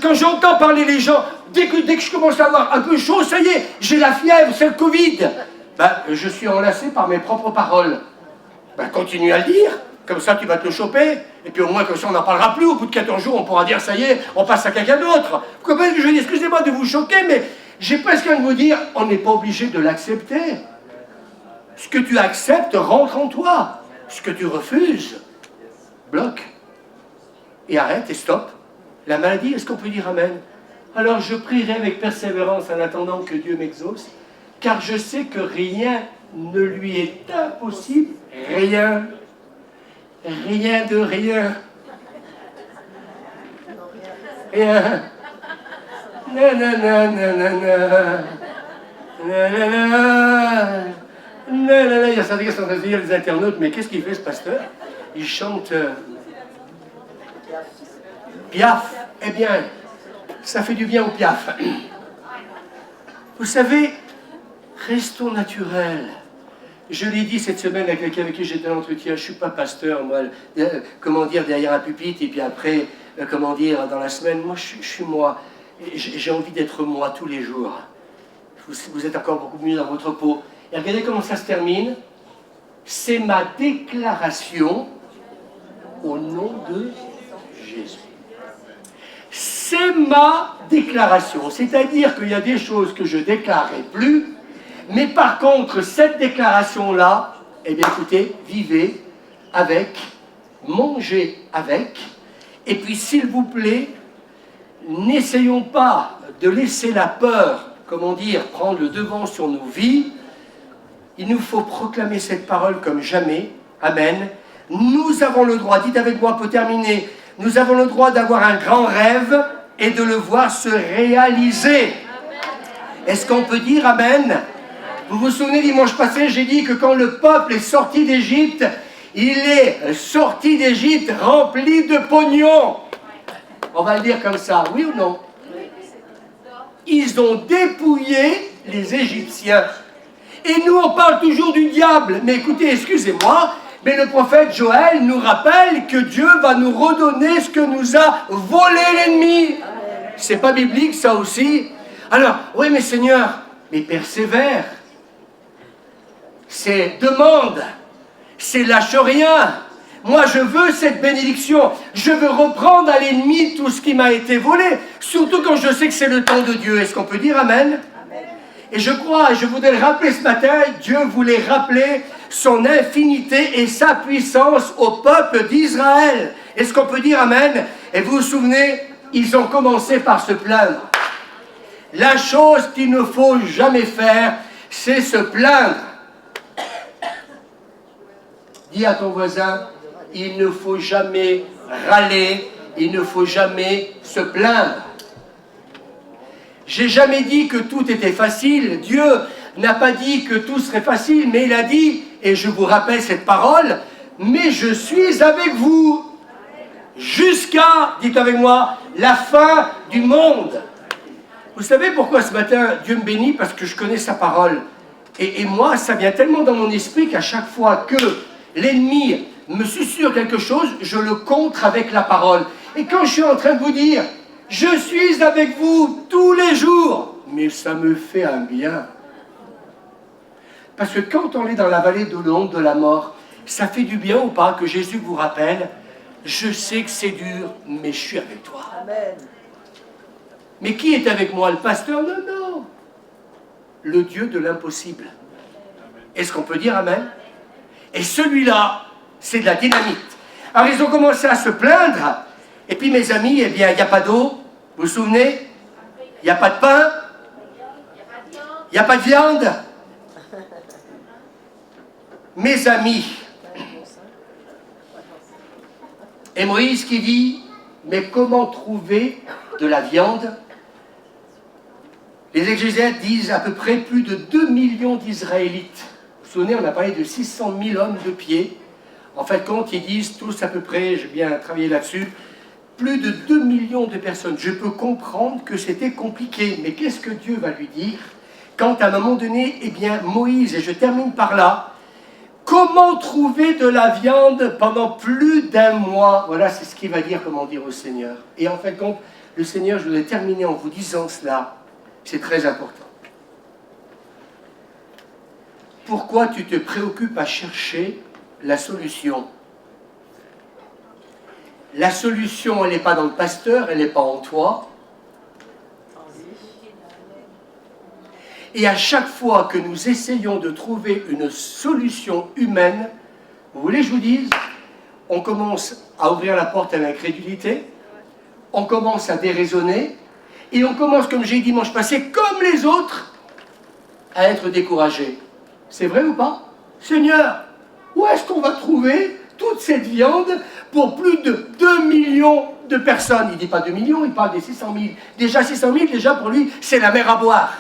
quand j'entends parler les gens, dès que je commence à avoir un peu chaud, ça y est, j'ai la fièvre, c'est le Covid. Ben, je suis enlacé par mes propres paroles. Ben, continue à le dire, comme ça tu vas te le choper, et puis au moins comme ça on n'en parlera plus, au bout de 14 jours on pourra dire ça y est, on passe à quelqu'un d'autre. Vous comprenez ce que je veux dire? Excusez-moi de vous choquer, mais j'ai presque envie de vous dire, on n'est pas obligé de l'accepter. Ce que tu acceptes rentre en toi. Ce que tu refuses, bloque. Et arrête et stop. La maladie, est-ce qu'on peut dire amen? Alors je prierai avec persévérance en attendant que Dieu m'exauce, car je sais que rien ne lui est impossible. Rien. Rien de rien. Rien. Il y a certains qui sont en train de dire, les internautes, mais qu'est-ce qu'il fait ce pasteur? Il chante Piaf. Eh bien, ça fait du bien au Piaf. Vous savez, restons naturels. Je l'ai dit cette semaine à quelqu'un avec qui j'étais en entretien, je ne suis pas pasteur, moi, comment dire, derrière un pupitre, et puis après, comment dire, dans la semaine, moi je suis moi. J'ai envie d'être moi tous les jours. Vous êtes encore beaucoup mieux dans votre peau. Et regardez comment ça se termine. C'est ma déclaration au nom de Jésus. C'est ma déclaration. C'est-à-dire qu'il y a des choses que je ne déclarerai plus, mais par contre, cette déclaration-là, eh bien écoutez, vivez avec, mangez avec, et puis s'il vous plaît, n'essayons pas de laisser la peur, comment dire, prendre le devant sur nos vies. Il nous faut proclamer cette parole comme jamais. Amen. Nous avons le droit, dites avec moi pour terminer, nous avons le droit d'avoir un grand rêve et de le voir se réaliser. Est-ce qu'on peut dire amen? Vous vous souvenez, dimanche passé, j'ai dit que quand le peuple est sorti d'Égypte, il est sorti d'Égypte rempli de pognon. On va le dire comme ça, oui ou non? Ils ont dépouillé les Égyptiens. Et nous, on parle toujours du diable. Mais écoutez, excusez-moi, mais le prophète Joël nous rappelle que Dieu va nous redonner ce que nous a volé l'ennemi. C'est pas biblique, ça aussi? Alors, oui, mais Seigneur, mais persévère. C'est demande. C'est lâche rien. Moi, je veux cette bénédiction. Je veux reprendre à l'ennemi tout ce qui m'a été volé. Surtout quand je sais que c'est le temps de Dieu. Est-ce qu'on peut dire amen? Et je crois, et je voudrais le rappeler ce matin, Dieu voulait rappeler son infinité et sa puissance au peuple d'Israël. Est-ce qu'on peut dire amen? Et vous vous souvenez, ils ont commencé par se plaindre. La chose qu'il ne faut jamais faire, c'est se plaindre. Dis à ton voisin, il ne faut jamais râler, il ne faut jamais se plaindre. J'ai jamais dit que tout était facile. Dieu n'a pas dit que tout serait facile, mais il a dit, et je vous rappelle cette parole, mais je suis avec vous jusqu'à, dites avec moi, la fin du monde. Vous savez pourquoi ce matin Dieu me bénit? Parce que je connais sa parole. Et moi, ça vient tellement dans mon esprit qu'à chaque fois que l'ennemi me susurre quelque chose, je le contre avec la parole. Et quand je suis en train de vous dire, je suis avec vous tous les jours, mais ça me fait un bien. Parce que quand on est dans la vallée de l'ombre de la mort, ça fait du bien ou pas que Jésus vous rappelle, je sais que c'est dur, mais je suis avec toi. Amen. Mais qui est avec moi? Le pasteur? Non, non. Le Dieu de l'impossible. Est-ce qu'on peut dire amen? Et celui-là, c'est de la dynamite. Alors ils ont commencé à se plaindre. Et puis mes amis, eh bien, il n'y a pas d'eau. Vous vous souvenez? Il n'y a pas de pain. Il n'y a pas de viande. Mes amis. Et Moïse qui dit, mais comment trouver de la viande? Les exégètes disent à peu près plus de 2 millions d'Israélites. Vous vous souvenez, on a parlé de 600 000 hommes de pied. En fait, quand ils disent tous à peu près, j'ai bien travaillé là-dessus, plus de 2 millions de personnes. Je peux comprendre que c'était compliqué, mais qu'est-ce que Dieu va lui dire quand à un moment donné, eh bien, Moïse, et je termine par là, comment trouver de la viande pendant plus d'un mois? Voilà, c'est ce qu'il va dire, comment dire au Seigneur. Et en fait, compte, le Seigneur, je voulais terminer en vous disant cela. C'est très important. Pourquoi tu te préoccupes à chercher la solution? La solution, elle n'est pas dans le pasteur, elle n'est pas en toi. Et à chaque fois que nous essayons de trouver une solution humaine, vous voulez que je vous dise, on commence à ouvrir la porte à l'incrédulité, on commence à déraisonner, et on commence, comme j'ai dit dimanche passé, comme les autres, à être découragés. C'est vrai ou pas? Seigneur, où est-ce qu'on va trouver toute cette viande pour plus de 2 millions de personnes? Il ne dit pas 2 millions, il parle des 600 000. Déjà 600 000, déjà pour lui, c'est la mer à boire.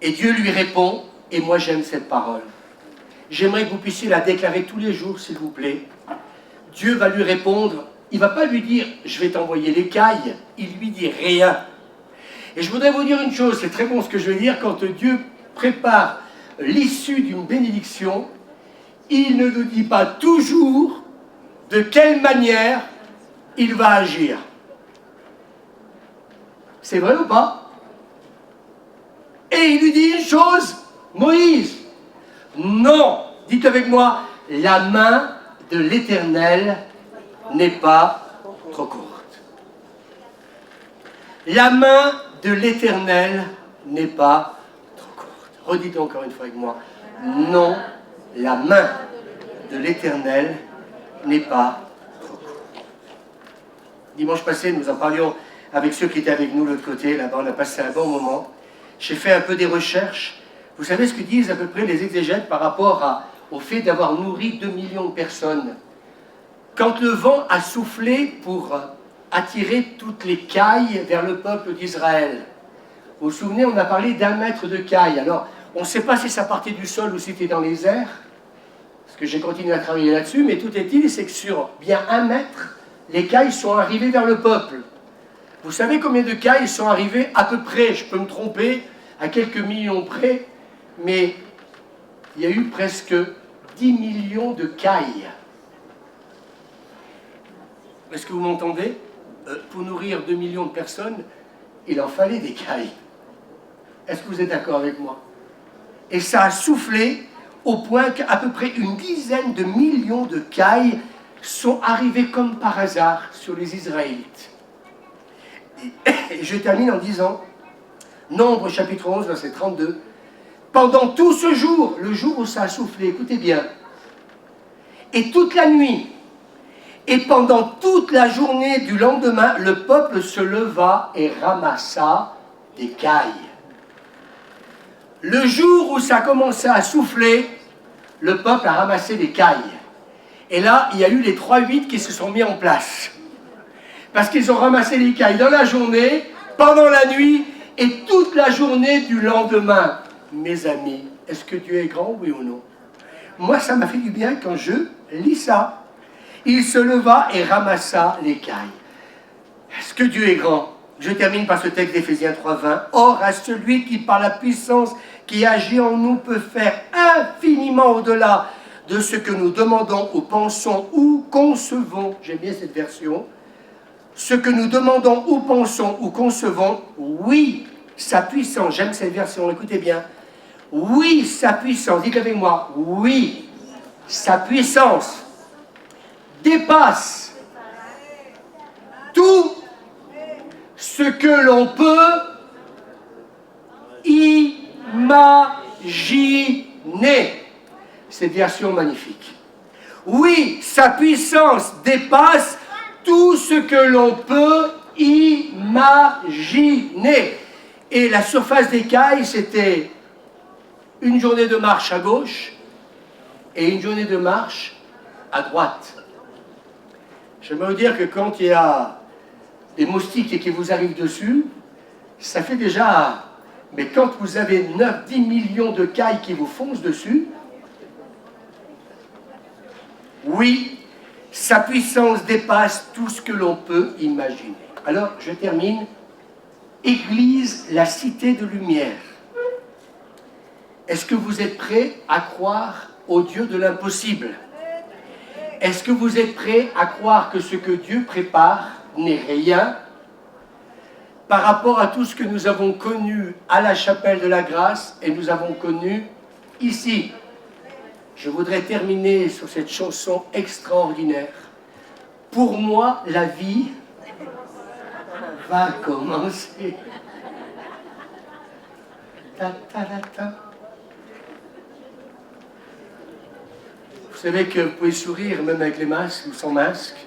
Et Dieu lui répond, et moi j'aime cette parole. J'aimerais que vous puissiez la déclarer tous les jours, s'il vous plaît. Dieu va lui répondre. Il ne va pas lui dire « je vais t'envoyer l'écaille », il lui dit rien. Et je voudrais vous dire une chose, c'est très bon ce que je vais dire, quand Dieu prépare l'issue d'une bénédiction, il ne nous dit pas toujours de quelle manière il va agir. C'est vrai ou pas? Et il lui dit une chose, Moïse, non, dites avec moi, la main de l'Éternel n'est pas trop courte. La main de l'Éternel n'est pas trop courte. Redites encore une fois avec moi. Non, la main de l'Éternel n'est pas trop courte. Dimanche passé, nous en parlions avec ceux qui étaient avec nous de l'autre côté. Là-bas, on a passé un bon moment. J'ai fait un peu des recherches. Vous savez ce que disent à peu près les exégètes par rapport au fait d'avoir nourri 2 millions de personnes? Quand le vent a soufflé pour attirer toutes les cailles vers le peuple d'Israël, vous vous souvenez, on a parlé d'1 mètre de caille. Alors, on ne sait pas si ça partait du sol ou si c'était dans les airs, parce que j'ai continué à travailler là-dessus, mais tout est-il, c'est que sur bien 1 mètre, les cailles sont arrivées vers le peuple. Vous savez combien de cailles sont arrivées? À peu près, je peux me tromper, à quelques millions près, mais il y a eu presque 10 millions de cailles. Est-ce que vous m'entendez? Pour nourrir 2 millions de personnes, il en fallait des cailles. Est-ce que vous êtes d'accord avec moi? Et ça a soufflé au point qu'à peu près une dizaine de millions de cailles sont arrivées comme par hasard sur les Israélites. Et je termine en disant, Nombre chapitre 11, verset 32, pendant tout ce jour, le jour où ça a soufflé, écoutez bien, et toute la nuit, et pendant toute la journée du lendemain, le peuple se leva et ramassa des cailles. Le jour où ça commençait à souffler, le peuple a ramassé des cailles. Et là, il y a eu les 3-8 qui se sont mis en place. Parce qu'ils ont ramassé les cailles dans la journée, pendant la nuit et toute la journée du lendemain. Mes amis, est-ce que Dieu est grand, oui ou non? Moi, ça m'a fait du bien quand je lis ça. Il se leva et ramassa les cailles. Est-ce que Dieu est grand? Je termine par ce texte d'Éphésiens 3:20. Or, à celui qui, par la puissance qui agit en nous, peut faire infiniment au-delà de ce que nous demandons ou pensons ou concevons. J'aime bien cette version. Ce que nous demandons ou pensons ou concevons, oui, sa puissance, j'aime cette version, écoutez bien. Oui, sa puissance, dites avec moi, oui, sa puissance dépasse tout ce que l'on peut imaginer. Cette version magnifique. Oui, sa puissance dépasse tout ce que l'on peut imaginer. Et la surface d'écaille, c'était une journée de marche à gauche et une journée de marche à droite. J'aimerais vous dire que quand il y a des moustiques qui vous arrivent dessus, ça fait déjà... Mais quand vous avez 9-10 millions de cailles qui vous foncent dessus, oui, sa puissance dépasse tout ce que l'on peut imaginer. Alors, je termine. Église, la cité de lumière. Est-ce que vous êtes prêts à croire au Dieu de l'impossible? Est-ce que vous êtes prêts à croire que ce que Dieu prépare n'est rien par rapport à tout ce que nous avons connu à la chapelle de la grâce et nous avons connu ici? Je voudrais terminer sur cette chanson extraordinaire. Pour moi, la vie va commencer. Ta, ta, ta, ta. Vous savez que vous pouvez sourire même avec les masques ou sans masque.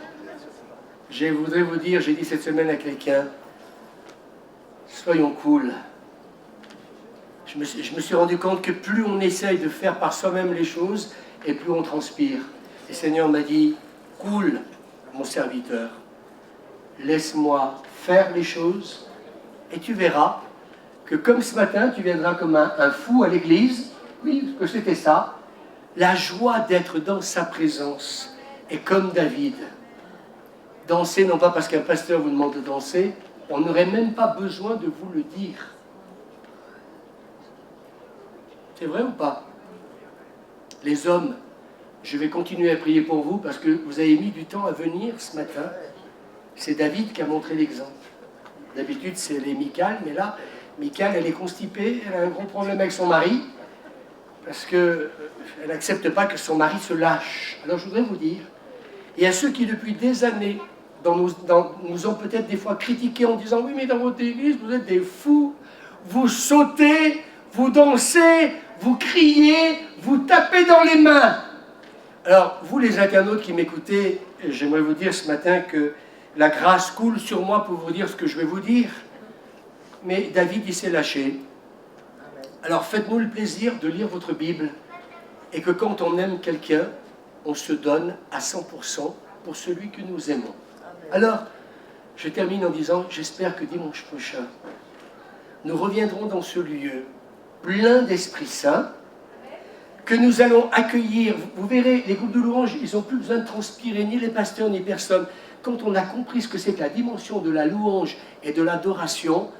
Je voudrais vous dire, j'ai dit cette semaine à quelqu'un, soyons cool. Je me suis rendu compte que plus on essaye de faire par soi-même les choses, et plus on transpire. Et le Seigneur m'a dit, cool, mon serviteur, laisse-moi faire les choses, et tu verras que comme ce matin, tu viendras comme un fou à l'église, oui, que c'était ça, la joie d'être dans sa présence, et comme David, danser non pas parce qu'un pasteur vous demande de danser, on n'aurait même pas besoin de vous le dire. C'est vrai ou pas? Les hommes, je vais continuer à prier pour vous parce que vous avez mis du temps à venir ce matin. C'est David qui a montré l'exemple. D'habitude, c'est les Michal, mais là, Michal, elle est constipée, elle a un gros problème avec son mari parce qu'elle n'accepte pas que son mari se lâche. Alors, je voudrais vous dire, il y a ceux qui, depuis des années, nous ont peut-être des fois critiqués en disant « Oui, mais dans votre église, vous êtes des fous, vous sautez, vous dansez, vous criez, vous tapez dans les mains. » Alors, vous les internautes qui m'écoutez, j'aimerais vous dire ce matin que la grâce coule sur moi pour vous dire ce que je vais vous dire. Mais David, il s'est lâché. Alors, faites-nous le plaisir de lire votre Bible et que quand on aime quelqu'un, on se donne à 100% pour celui que nous aimons. Alors, je termine en disant, j'espère que dimanche prochain, nous reviendrons dans ce lieu plein d'Esprit Saint, que nous allons accueillir. Vous verrez, les groupes de louange, ils n'ont plus besoin de transpirer, ni les pasteurs, ni personne. Quand on a compris ce que c'est que la dimension de la louange et de l'adoration,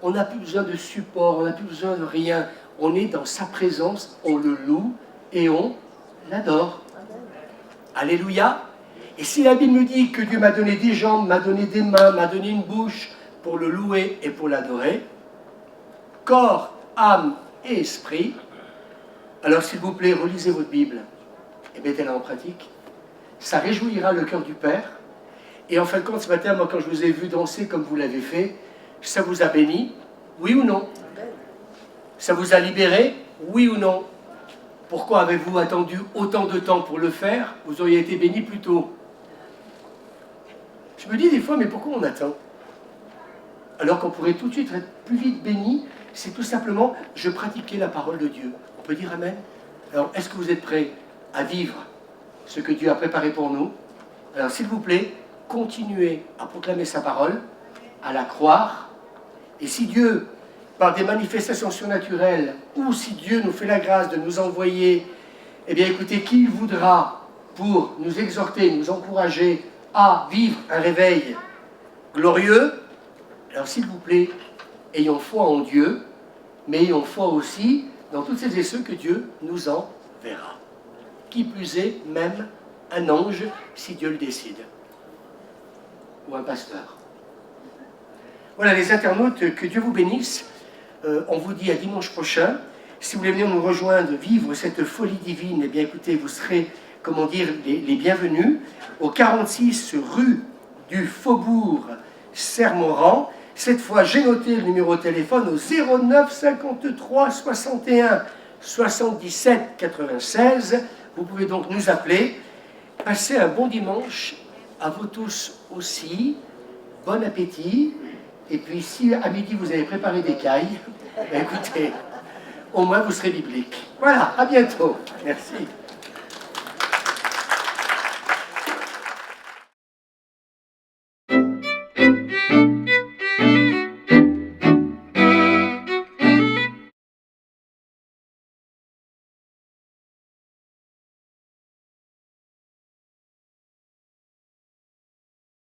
on n'a plus besoin de support, on n'a plus besoin de rien. On est dans sa présence, on le loue et on l'adore. Alléluia. Et si la Bible nous dit que Dieu m'a donné des jambes, m'a donné des mains, m'a donné une bouche pour le louer et pour l'adorer, corps, âme et esprit, alors s'il vous plaît, relisez votre Bible et mettez-la en pratique. Ça réjouira le cœur du Père. Et en fin de compte, ce matin, moi, quand je vous ai vu danser comme vous l'avez fait, ça vous a béni, oui ou non? Ça vous a libéré, oui ou non? Pourquoi avez-vous attendu autant de temps pour le faire? Vous auriez été béni plus tôt. Je me dis des fois, mais pourquoi on attend? Alors qu'on pourrait tout de suite être plus vite béni. C'est tout simplement, je pratiquais la parole de Dieu. On peut dire Amen? Alors, est-ce que vous êtes prêts à vivre ce que Dieu a préparé pour nous. Alors s'il vous plaît, continuez à proclamer sa parole, à la croire. Et si Dieu, par des manifestations surnaturelles, ou si Dieu nous fait la grâce de nous envoyer, eh bien écoutez, qui il voudra pour nous exhorter, nous encourager à vivre un réveil glorieux, alors s'il vous plaît, ayons foi en Dieu, mais ayons foi aussi dans toutes celles et ceux que Dieu nous enverra. Qui plus est, même un ange, si Dieu le décide. Ou un pasteur. Voilà les internautes, que Dieu vous bénisse. On vous dit à dimanche prochain. Si vous voulez venir nous rejoindre, vivre cette folie divine, eh bien écoutez, vous serez, comment dire, les bienvenus, au 46 rue du Faubourg Sermoran. Cette fois, j'ai noté le numéro de téléphone au 09 53 61 77 96. Vous pouvez donc nous appeler. Passez un bon dimanche, à vous tous aussi. Bon appétit. Et puis, si à midi vous avez préparé des cailles, écoutez, au moins vous serez biblique. Voilà, à bientôt. Merci.